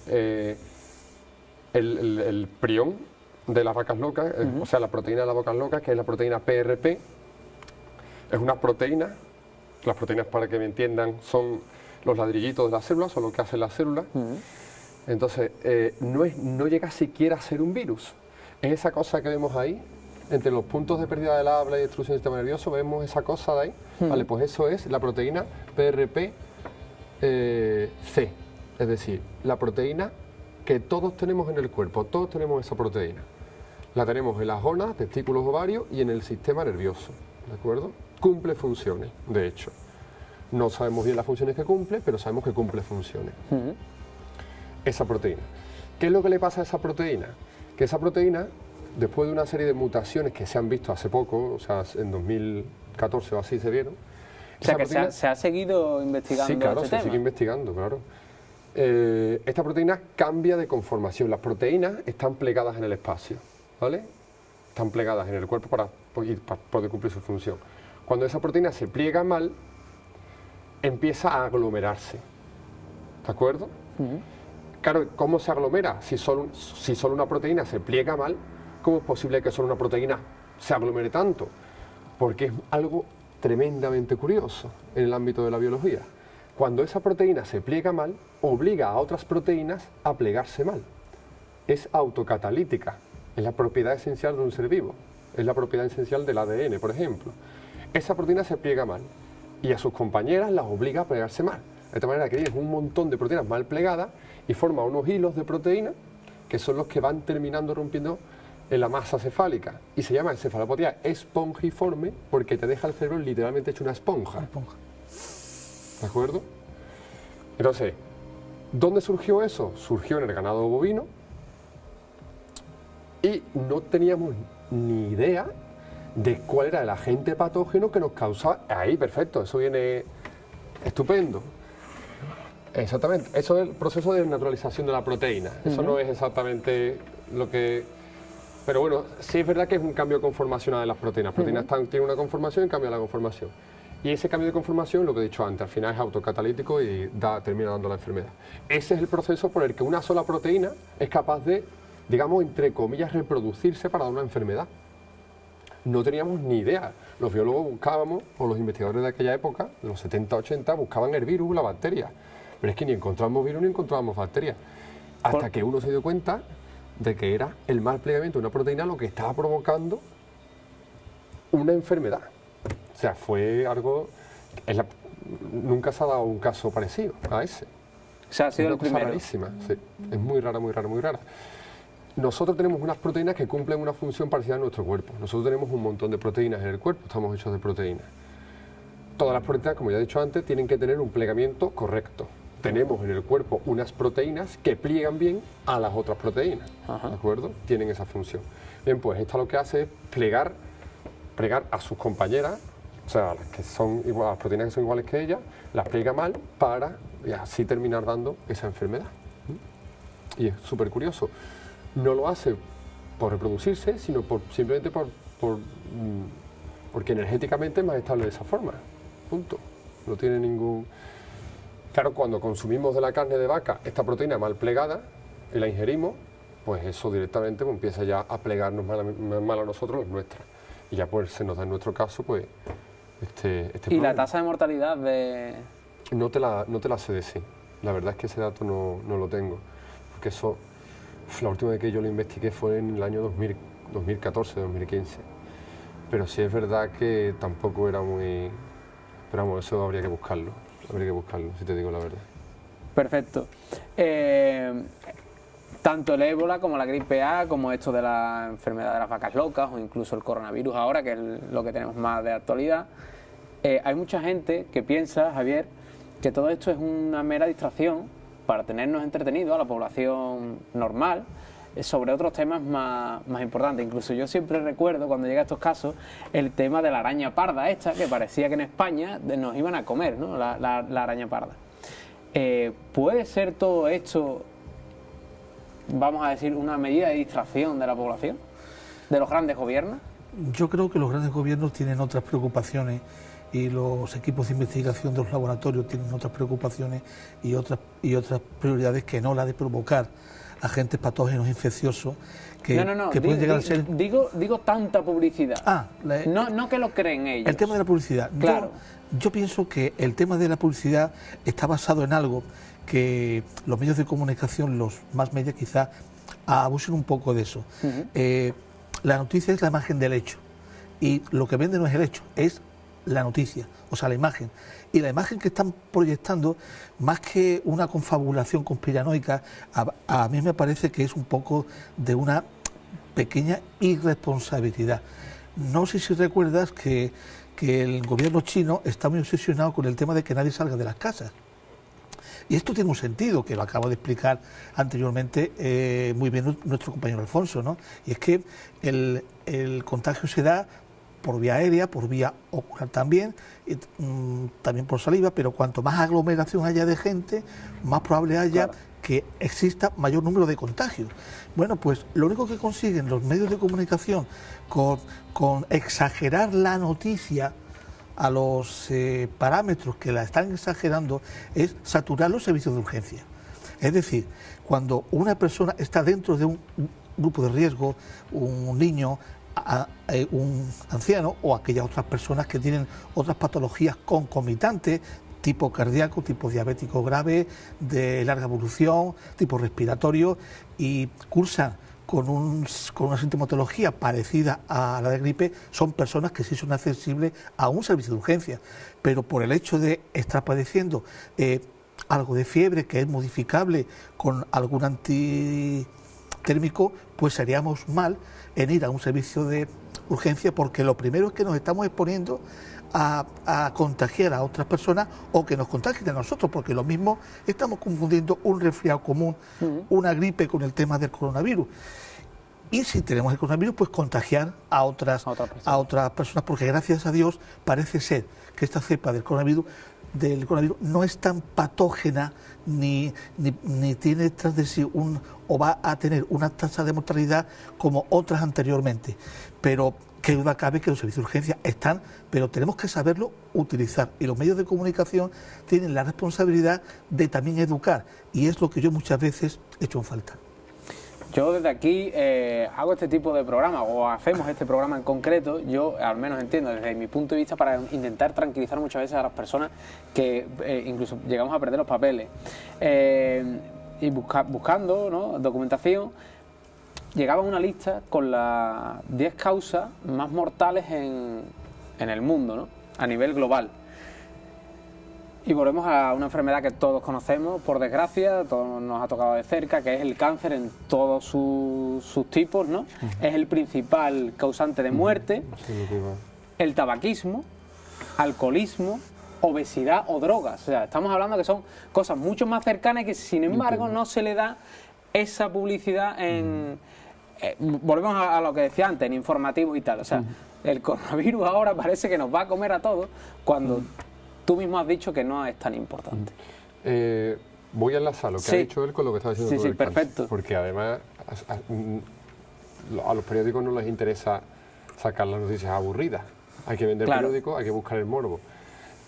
el prión de las vacas locas, o sea, la proteína de las vacas locas, que es la proteína PRP, es una proteína. Las proteínas, para que me entiendan, son los ladrillitos de las células, son lo que hacen las células. Entonces, no llega siquiera a ser un virus. Es esa cosa que vemos ahí, entre los puntos de pérdida del habla y destrucción del sistema nervioso, vemos esa cosa de ahí. Vale, pues eso es la proteína PRP-C, es decir, la proteína que todos tenemos en el cuerpo, todos tenemos esa proteína. La tenemos en las gónadas, testículos, ovarios y en el sistema nervioso, ¿de acuerdo? Cumple funciones, de hecho. No sabemos bien las funciones que cumple, pero sabemos que cumple funciones. Esa proteína. ¿Qué es lo que le pasa a esa proteína? Que esa proteína, después de una serie de mutaciones que se han visto hace poco, o sea, en 2014 o así se vieron. O sea, que se ha seguido investigando. Sí, claro, este tema. sigue investigando, claro. Esta proteína cambia de conformación. Las proteínas están plegadas en el espacio, ¿vale? Están plegadas en el cuerpo para poder cumplir su función. Cuando esa proteína se pliega mal, empieza a aglomerarse, ¿de acuerdo? Claro, ¿cómo se aglomera? Si solo una proteína se pliega mal, ¿cómo es posible que solo una proteína se aglomere tanto? Porque es algo tremendamente curioso en el ámbito de la biología. Cuando esa proteína se pliega mal, obliga a otras proteínas a plegarse mal. Es autocatalítica, es la propiedad esencial de un ser vivo, es la propiedad esencial del ADN, por ejemplo. Esa proteína se pliega mal y a sus compañeras las obliga a plegarse mal. De tal manera que tienes un montón de proteínas mal plegadas y forma unos hilos de proteína que son los que van terminando rompiendo en la masa cefálica. Y se llama encefalopatía espongiforme porque te deja el cerebro literalmente hecho una esponja. ¿De acuerdo? Entonces, ¿dónde surgió eso? Surgió en el ganado bovino y no teníamos ni idea de cuál era el agente patógeno que nos causaba. Ahí, perfecto, eso viene estupendo. Exactamente, eso es el proceso de naturalización de la proteína. Eso no es exactamente lo que... Pero bueno, sí es verdad que es un cambio conformacional de las proteínas. Las proteínas tienen una conformación y cambian la conformación. Y ese cambio de conformación, lo que he dicho antes, al final es autocatalítico y termina dando la enfermedad. Ese es el proceso por el que una sola proteína es capaz de, digamos, entre comillas, reproducirse para dar una enfermedad. No teníamos ni idea. Los biólogos buscábamos, o los investigadores de aquella época, de los 70, 80, buscaban el virus, la bacteria. Pero es que ni encontrábamos virus ni encontrábamos bacterias. Hasta que uno se dio cuenta de que era el mal plegamiento de una proteína lo que estaba provocando una enfermedad. O sea, fue algo... nunca se ha dado un caso parecido a ese. O sea, ha sido una el cosa primero. rarísima, sí. Es muy rara, muy rara, muy rara. Nosotros tenemos unas proteínas que cumplen una función parecida a nuestro cuerpo. Nosotros tenemos un montón de proteínas en el cuerpo, estamos hechos de proteínas. Todas las proteínas, como ya he dicho antes, tienen que tener un plegamiento correcto. Tenemos en el cuerpo unas proteínas que pliegan bien a las otras proteínas, ¿de acuerdo? Tienen esa función. Bien, pues esta lo que hace es plegar a sus compañeras, o sea, las proteínas que son iguales que ella, las pliega mal para así terminar dando esa enfermedad. Y es súper curioso. No lo hace por reproducirse, sino simplemente porque energéticamente es más estable de esa forma. Punto. No tiene ningún... Claro, cuando consumimos de la carne de vaca esta proteína mal plegada y la ingerimos, pues eso directamente empieza ya a plegarnos mal a nosotros las nuestras. Y ya pues se nos da en nuestro caso pues este ¿Y problema. la tasa de mortalidad de...? No te la sé decir. La verdad es que ese dato no lo tengo. Porque eso, la última vez que yo lo investigué fue en el año 2014, 2015. Pero sí es verdad que tampoco era muy... Pero vamos, eso habría que buscarlo, si te digo la verdad. Perfecto. Tanto el ébola como la gripe A, como esto de la enfermedad de las vacas locas o incluso el coronavirus ahora, que es lo que tenemos más de actualidad, hay mucha gente que piensa, Javier, que todo esto es una mera distracción para tenernos entretenidos a la población normal sobre otros temas más importantes. Incluso yo siempre recuerdo, cuando llega a estos casos, el tema de la araña parda esta, que parecía que en España nos iban a comer, ¿no? la araña parda. ¿Puede ser todo esto, vamos a decir, una medida de distracción de la población, de los grandes gobiernos? Yo creo que los grandes gobiernos tienen otras preocupaciones y los equipos de investigación de los laboratorios tienen otras preocupaciones y otras prioridades que no la de provocar agentes patógenos infecciosos que pueden llegar a ser... Digo tanta publicidad. No que lo creen ellos. El tema de la publicidad. Claro. Yo pienso que el tema de la publicidad está basado en algo que los medios de comunicación, los más medios quizás, abusen un poco de eso. La noticia es la imagen del hecho y lo que vende no es el hecho, es la noticia, o sea, la imagen. Y la imagen que están proyectando, más que una confabulación conspiranoica, a mí me parece que es un poco de una pequeña irresponsabilidad. No sé si recuerdas que el gobierno chino está muy obsesionado con el tema de que nadie salga de las casas. Y esto tiene un sentido, que lo acabo de explicar anteriormente muy bien nuestro compañero Alfonso, ¿no? Y es que el contagio se da por vía aérea, por vía ocular también, y, también por saliva, pero cuanto más aglomeración haya de gente, más probable haya que exista mayor número de contagios. Bueno, pues lo único que consiguen los medios de comunicación con exagerar la noticia a los parámetros que la están exagerando es saturar los servicios de urgencia. Es decir, cuando una persona está dentro de un grupo de riesgo, un niño, un anciano o aquellas otras personas que tienen otras patologías concomitantes, tipo cardíaco, tipo diabético grave, de larga evolución, tipo respiratorio, y cursan con una sintomatología parecida a la de gripe, son personas que sí son accesibles a un servicio de urgencia, pero por el hecho de estar padeciendo algo de fiebre que es modificable con algún antitérmico, pues seríamos mal en ir a un servicio de urgencia, porque lo primero es que nos estamos exponiendo a contagiar a otras personas o que nos contagien a nosotros, porque lo mismo estamos confundiendo un resfriado común, una gripe con el tema del coronavirus. Y si tenemos el coronavirus, pues contagiar a otras personas, porque gracias a Dios parece ser que esta cepa del coronavirus no es tan patógena ni tiene tras de sí o va a tener una tasa de mortalidad como otras anteriormente. Pero qué duda cabe que los servicios de urgencia están, pero tenemos que saberlo utilizar. Y los medios de comunicación tienen la responsabilidad de también educar, y es lo que yo muchas veces he hecho en falta. Yo desde aquí hago este tipo de programa, o hacemos este programa en concreto, yo al menos entiendo desde mi punto de vista, para intentar tranquilizar muchas veces a las personas que incluso llegamos a perder los papeles. Y buscando, ¿no?, documentación, llegaba una lista con las 10 causas más mortales en el mundo, ¿no?, a nivel global. Y volvemos a una enfermedad que todos conocemos, por desgracia, todos nos ha tocado de cerca, que es el cáncer en todos sus tipos, ¿no? Es el principal causante de muerte. El tabaquismo, alcoholismo, obesidad o drogas. O sea, estamos hablando que son cosas mucho más cercanas y que, sin embargo, no se le da esa publicidad en... volvemos a lo que decía antes, en informativos y tal. O sea, el coronavirus ahora parece que nos va a comer a todos cuando... Tú mismo has dicho que no es tan importante. Voy a enlazar lo que ha dicho él con lo que está diciendo tú del cáncer, perfecto. porque además a los periódicos no les interesa sacar las noticias aburridas. Hay que vender periódicos, hay que buscar el morbo.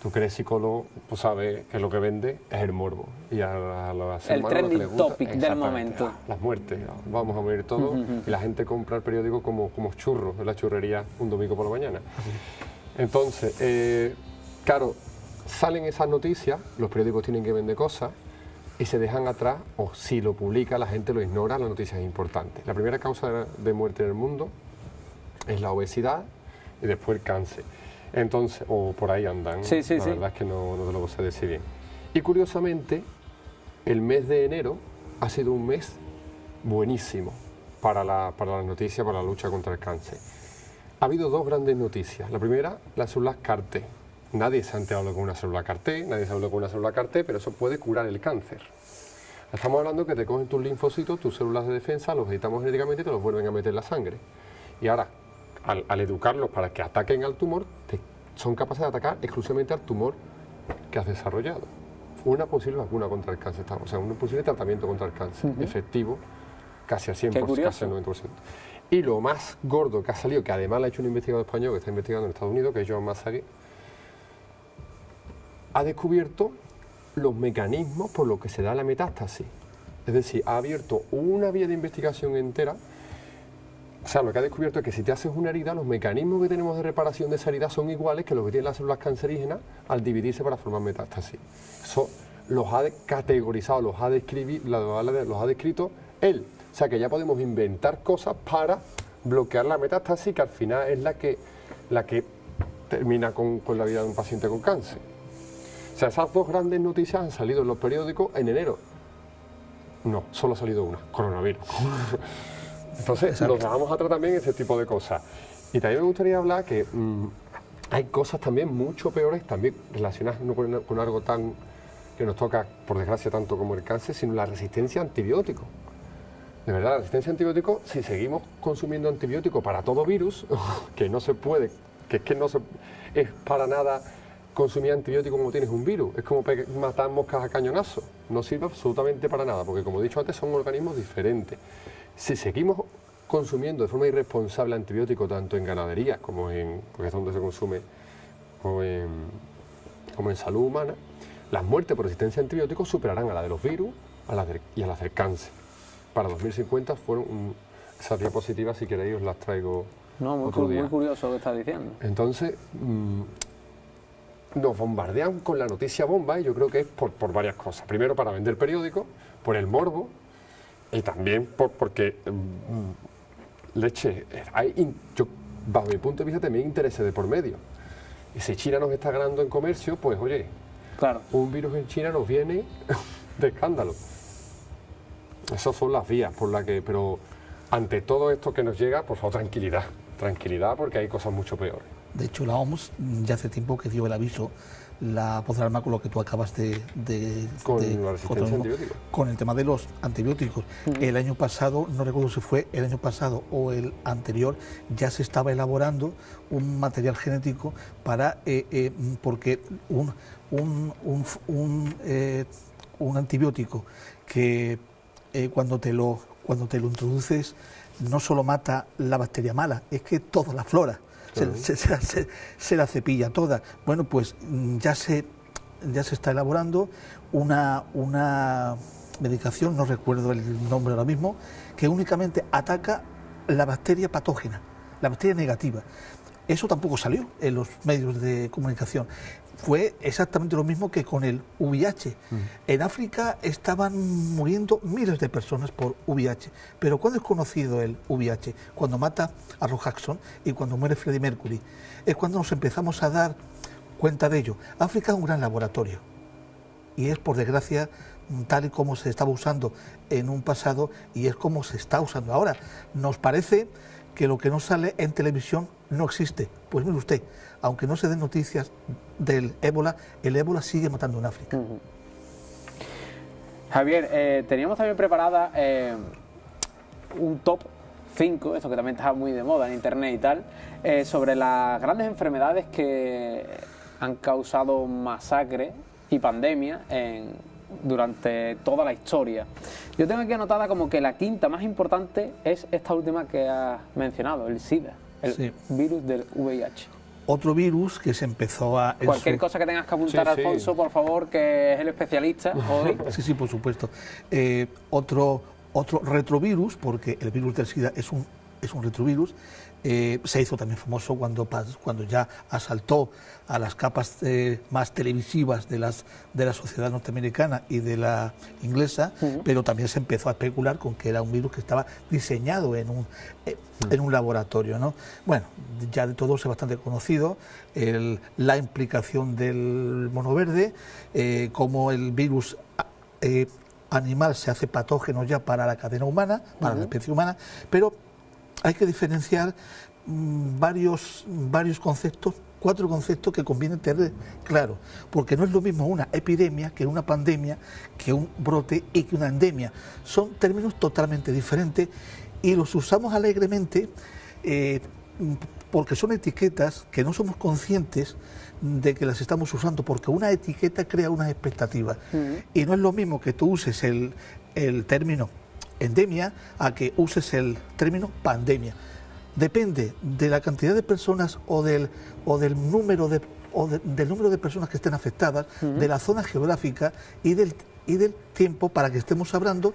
Tú que eres psicólogo, pues sabes que lo que vende es el morbo. Y a los el trending topic del momento. Las muertes, vamos a morir todos. Y la gente compra el periódico como churros en la churrería un domingo por la mañana. Entonces, claro, salen esas noticias, los periódicos tienen que vender cosas y se dejan atrás, o si lo publica la gente lo ignora, la noticia es importante. La primera causa de muerte en el mundo es la obesidad y después el cáncer. Entonces, o por ahí andan, ¿no? La verdad es que no te lo sé decir bien. Y curiosamente, el mes de enero ha sido un mes buenísimo para la noticia, para la lucha contra el cáncer. Ha habido dos grandes noticias. La primera, las células CAR-T. Nadie se ha enterado con una célula CAR-T, nadie se ha hablado con una célula CAR-T, pero eso puede curar el cáncer. Estamos hablando que te cogen tus linfocitos, tus células de defensa, los editamos genéticamente y te los vuelven a meter en la sangre. Y ahora, al educarlos para que ataquen al tumor, son capaces de atacar exclusivamente al tumor que has desarrollado. Una posible vacuna contra el cáncer, o sea, un posible tratamiento contra el cáncer, efectivo, casi al 100%, casi al 90%. Y lo más gordo que ha salido, que además lo ha hecho un investigador español que está investigando en Estados Unidos, que es Joan Massagué, ha descubierto los mecanismos por los que se da la metástasis. Es decir, ha abierto una vía de investigación entera. O sea, lo que ha descubierto es que si te haces una herida, los mecanismos que tenemos de reparación de esa herida son iguales que los que tienen las células cancerígenas al dividirse para formar metástasis. Eso los ha categorizado, los ha descrito él. O sea, que ya podemos inventar cosas para bloquear la metástasis, que al final es la que termina con la vida de un paciente con cáncer. O sea, esas dos grandes noticias han salido en los periódicos en enero. No, solo ha salido una, coronavirus. Entonces, nos dejamos atrás también ese tipo de cosas. Y también me gustaría hablar que hay cosas también mucho peores, también relacionadas no con algo tan que nos toca, por desgracia, tanto como el cáncer, sino la resistencia a antibióticos. De verdad, la resistencia a antibióticos, si seguimos consumiendo antibióticos para todo virus, que no se puede, que es que no se, es para nada consumir antibióticos como tienes un virus, es como matar moscas a cañonazo, no sirve absolutamente para nada, porque como he dicho antes, son organismos diferentes. Si seguimos consumiendo de forma irresponsable antibióticos, tanto en ganadería como porque es donde se consume, como en salud humana, las muertes por resistencia a antibióticos superarán a la de los virus y a las del cáncer. Para 2050 fueron esas diapositivas, si queréis os las traigo otro día. Muy curioso lo que estás diciendo. Entonces, nos bombardean con la noticia bomba y yo creo que es por varias cosas. Primero, para vender periódicos, por el morbo, y también porque, leche, bajo mi punto de vista también hay intereses de por medio. Y si China nos está ganando en comercio, pues oye, claro, un virus en China nos viene de escándalo. Esas son las vías por las que, pero ante todo esto que nos llega, por favor, tranquilidad, porque hay cosas mucho peores. De hecho, la OMS ya hace tiempo que dio el aviso, la voz de alarma con lo que tú acabas con la resistencia a antibióticos. Con el tema de los antibióticos. El año pasado, no recuerdo si fue el año pasado o el anterior, ya se estaba elaborando un material genético para, porque un antibiótico que cuando te lo introduces no solo mata la bacteria mala, es que toda la flora. Se la cepilla toda. Bueno, pues ya se está elaborando una medicación, no recuerdo el nombre ahora mismo, que únicamente ataca la bacteria patógena, la bacteria negativa. Eso tampoco salió en los medios de comunicación. Fue exactamente lo mismo que con el VIH. En África estaban muriendo miles de personas por VIH. Pero ¿cuándo es conocido el VIH? Cuando mata a Roy Hodgson y cuando muere Freddie Mercury. Es cuando nos empezamos a dar cuenta de ello. África es un gran laboratorio. Y es, por desgracia, tal y como se estaba usando en un pasado y es como se está usando ahora. Nos parece que lo que no sale en televisión no existe. Pues mire usted, aunque no se den noticias del ébola, el ébola sigue matando en África. Javier, teníamos también preparada un top 5, esto que también está muy de moda en internet y tal, sobre las grandes enfermedades que han causado masacre y pandemia durante toda la historia. Yo tengo aquí anotada como que la quinta más importante es esta última que has mencionado, el SIDA, el virus del VIH. Otro virus que se empezó a... Cualquier cosa que tengas que apuntar, Alfonso, por favor, que es el especialista hoy. Sí, por supuesto. Otro retrovirus, porque el virus del SIDA es un retrovirus, se hizo también famoso cuando ya asaltó a las capas más televisivas de la sociedad norteamericana y de la inglesa, pero también se empezó a especular con que era un virus que estaba diseñado en un laboratorio, ¿no? Bueno, ya de todo es bastante conocido la implicación del mono verde, cómo el virus animal se hace patógeno ya para la cadena humana, para la especie humana, pero hay que diferenciar varios conceptos cuatro conceptos que conviene tener claro, porque no es lo mismo una epidemia que una pandemia, que un brote y que una endemia. Son términos totalmente diferentes y los usamos alegremente porque son etiquetas que no somos conscientes de que las estamos usando, porque una etiqueta crea unas expectativas. Y no es lo mismo que tú uses el término endemia a que uses el término pandemia. Depende de la cantidad de personas o del número de personas que estén afectadas, de la zona geográfica y del tiempo para que estemos hablando,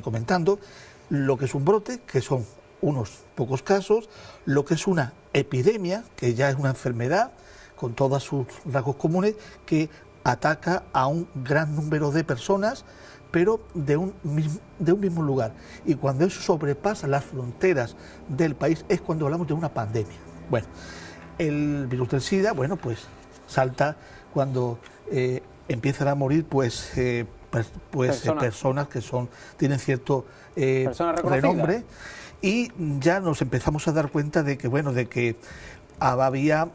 comentando lo que es un brote, que son unos pocos casos, lo que es una epidemia, que ya es una enfermedad con todos sus rasgos comunes, que ataca a un gran número de personas, pero de un mismo lugar. Y cuando eso sobrepasa las fronteras del país es cuando hablamos de una pandemia. Bueno, el virus del SIDA, bueno, pues salta cuando empiezan a morir personas que tienen cierto renombre, y ya nos empezamos a dar cuenta de que había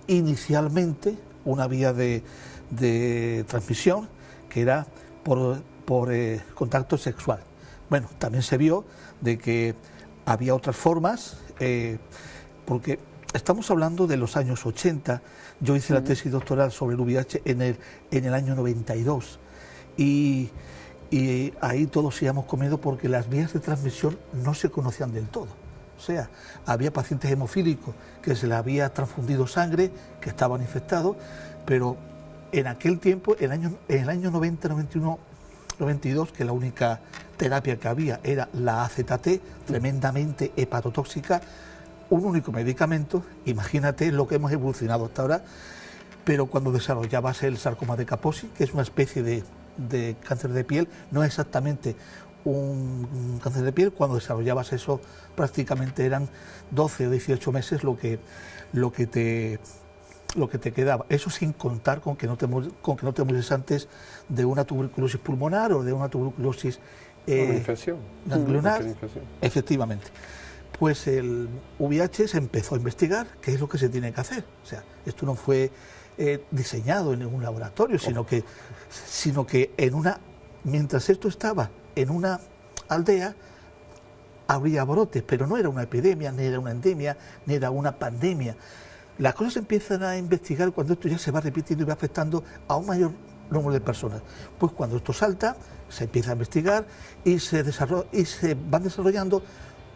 inicialmente una vía de transmisión que era por contacto sexual. Bueno, también se vio de que había otras formas, porque estamos hablando de los años 80, yo hice la tesis doctoral sobre el VIH en el año 92, y ahí todos íbamos comiendo porque las vías de transmisión no se conocían del todo. O sea, había pacientes hemofílicos que se les había transfundido sangre, que estaban infectados, pero en aquel tiempo, en el año 90, 91, 92, que la única terapia que había era la AZT, tremendamente hepatotóxica, un único medicamento, imagínate lo que hemos evolucionado hasta ahora, pero cuando desarrollabas el sarcoma de Kaposi, que es una especie de cáncer de piel, no es exactamente un cáncer de piel, cuando desarrollabas eso prácticamente eran 12 o 18 meses lo que te quedaba. Eso sin contar con que no te murieses antes de una tuberculosis pulmonar o de una tuberculosis ganglionar. Efectivamente. Pues el VIH se empezó a investigar qué es lo que se tiene que hacer. O sea, esto no fue diseñado en ningún laboratorio, sino que mientras esto estaba en una aldea, habría brotes, pero no era una epidemia, ni era una endemia, ni era una pandemia. Las cosas se empiezan a investigar cuando esto ya se va repitiendo y va afectando a un mayor número de personas. Pues cuando esto salta, se empieza a investigar y se van desarrollando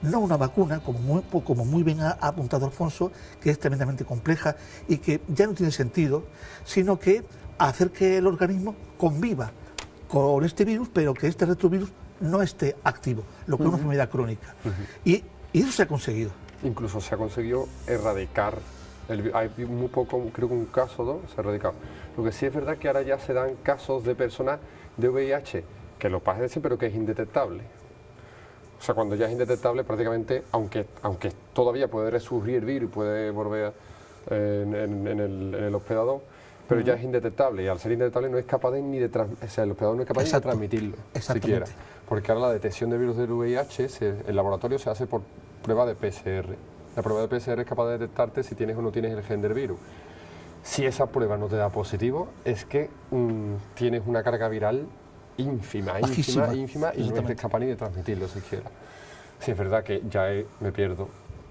no una vacuna, como muy bien ha apuntado Alfonso, que es tremendamente compleja y que ya no tiene sentido, sino que hacer que el organismo conviva con este virus, pero que este retrovirus no esté activo, lo que es una enfermedad crónica. Y eso se ha conseguido. Incluso se ha conseguido erradicar. Hay muy poco, creo que un caso o dos se ha erradicado. Lo que sí es verdad que ahora ya se dan casos de personas de VIH que lo padecen pero que es indetectable. O sea, cuando ya es indetectable prácticamente, aunque todavía puede resurgir el virus y puede volver en el hospedador, pero ya es indetectable, y al ser indetectable no es capaz el hospedador no es capaz de transmitirlo siquiera. Porque ahora la detección de virus del VIH, el laboratorio se hace por prueba de PCR. La prueba de PCR es capaz de detectarte si tienes o no tienes el gen del virus. Si esa prueba no te da positivo, es que tienes una carga viral ínfima, y no eres capaz ni de transmitirlo siquiera. Si es verdad que ya me pierdo,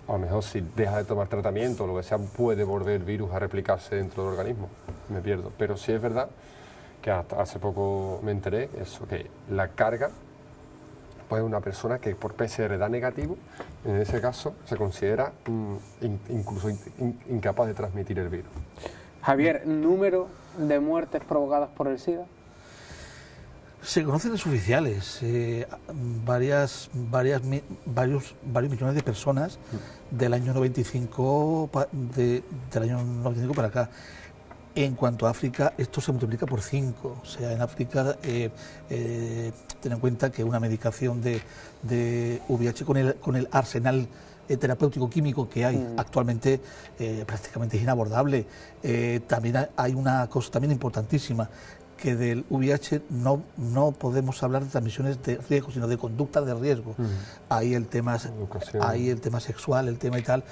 a lo mejor si dejas de tomar tratamiento o lo que sea, puede volver el virus a replicarse dentro del organismo, me pierdo. Pero sí es verdad que hasta hace poco me enteré, que la carga, pues una persona que por PCR da negativo, en ese caso se considera incluso incapaz de transmitir el virus. Javier, ¿número de muertes provocadas por el SIDA? Se conocen los oficiales, varios millones de personas del año 95 para acá. En cuanto a África, esto se multiplica por 5. O sea, en África, ten en cuenta que una medicación de VIH con el arsenal terapéutico químico que hay actualmente prácticamente es inabordable. También hay una cosa también importantísima, que del VIH no podemos hablar de transmisiones de riesgo, sino de conductas de riesgo. Ahí el tema sexual, el tema y tal.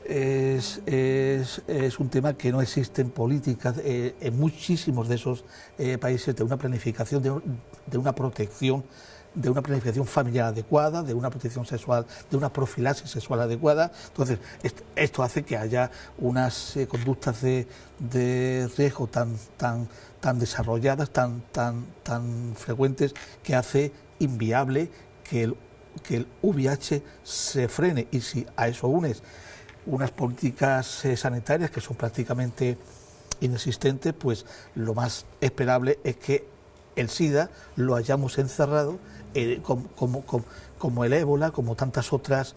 es un tema que no existe en políticas en muchísimos de esos países, de una planificación, de una protección, de una planificación familiar adecuada, de una protección sexual, de una profilaxis sexual adecuada. Entonces, esto hace que haya unas conductas de riesgo tan desarrolladas, tan frecuentes, que hace inviable que el VIH se frene. Y si a eso unes unas políticas sanitarias que son prácticamente inexistentes, pues lo más esperable es que el SIDA lo hayamos encerrado como el ébola, como tantas otras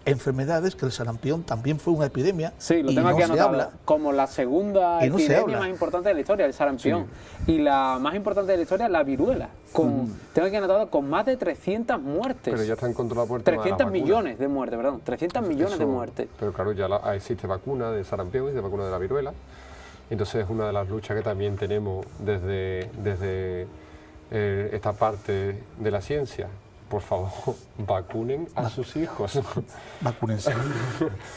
enfermedades, que el sarampión también fue una epidemia. Sí, lo tengo aquí anotado, como la segunda epidemia más importante de la historia, el sarampión. Sí. Y la más importante de la historia, la viruela. Tengo aquí anotado con más de 300 muertes. Pero ya están controladas por el 300 millones de muertes, perdón, 300 millones de muertes. Pero claro, ya existe vacuna de sarampión, existe vacuna de la viruela. Entonces es una de las luchas que también tenemos desde esta parte de la ciencia. Por favor, vacunen a sus hijos. Vacúnense.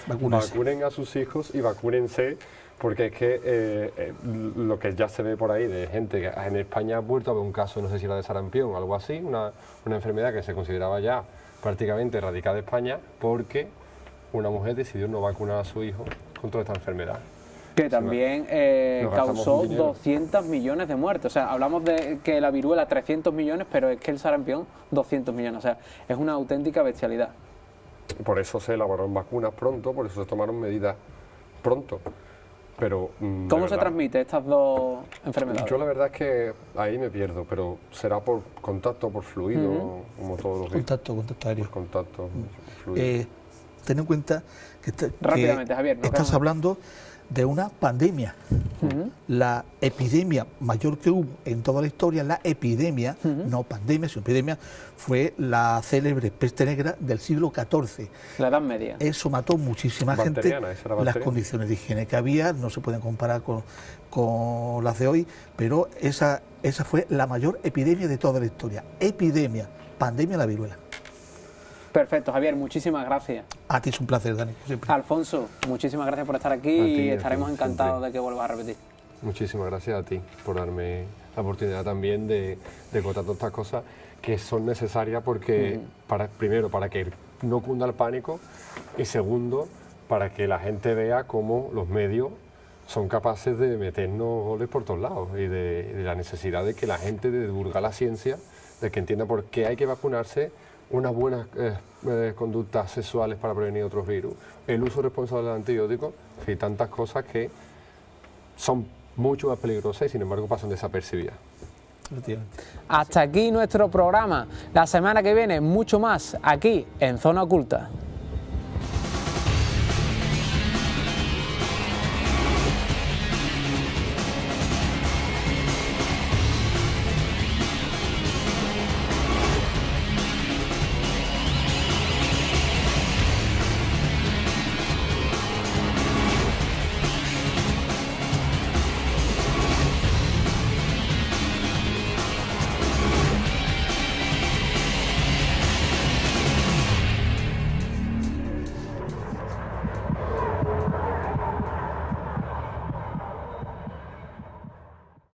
Vacunen a sus hijos y vacúnense, porque es que lo que ya se ve por ahí de gente que en España ha vuelto a haber un caso, no sé si era de sarampión o algo así, una enfermedad que se consideraba ya prácticamente erradicada de España, porque una mujer decidió no vacunar a su hijo contra esta enfermedad. Que también causó 200 millones de muertes. O sea, hablamos de que la viruela 300 millones, pero es que el sarampión 200 millones. O sea, es una auténtica bestialidad. Por eso se elaboraron vacunas pronto, por eso se tomaron medidas pronto. Pero ¿cómo se transmite estas dos enfermedades? Yo la verdad es que ahí me pierdo, pero será por contacto, por fluido, como todos los contacto aéreo. Contacto, fluido. Ten en cuenta que, rápidamente, Javier, estás hablando de una pandemia. La epidemia mayor que hubo en toda la historia, la epidemia, no pandemia, sino epidemia, fue la célebre peste negra del siglo XIV. La Edad Media. Eso mató muchísima gente. Las condiciones de higiene que había no se pueden comparar con las de hoy, pero esa fue la mayor epidemia de toda la historia. Epidemia, pandemia, la viruela. Perfecto, Javier, muchísimas gracias. A ti es un placer, Dani. Siempre. Alfonso, muchísimas gracias por estar aquí y estaremos encantados de que vuelvas a repetir. Muchísimas gracias a ti por darme la oportunidad también de contar todas estas cosas que son necesarias, porque primero, para que no cunda el pánico, y segundo, para que la gente vea cómo los medios son capaces de meternos goles por todos lados y de la necesidad de que la gente divulga la ciencia, de que entienda por qué hay que vacunarse, unas buenas conductas sexuales para prevenir otros virus, el uso responsable de antibióticos y tantas cosas que son mucho más peligrosas y sin embargo pasan desapercibidas. Hasta aquí nuestro programa. La semana que viene mucho más aquí en Zona Oculta.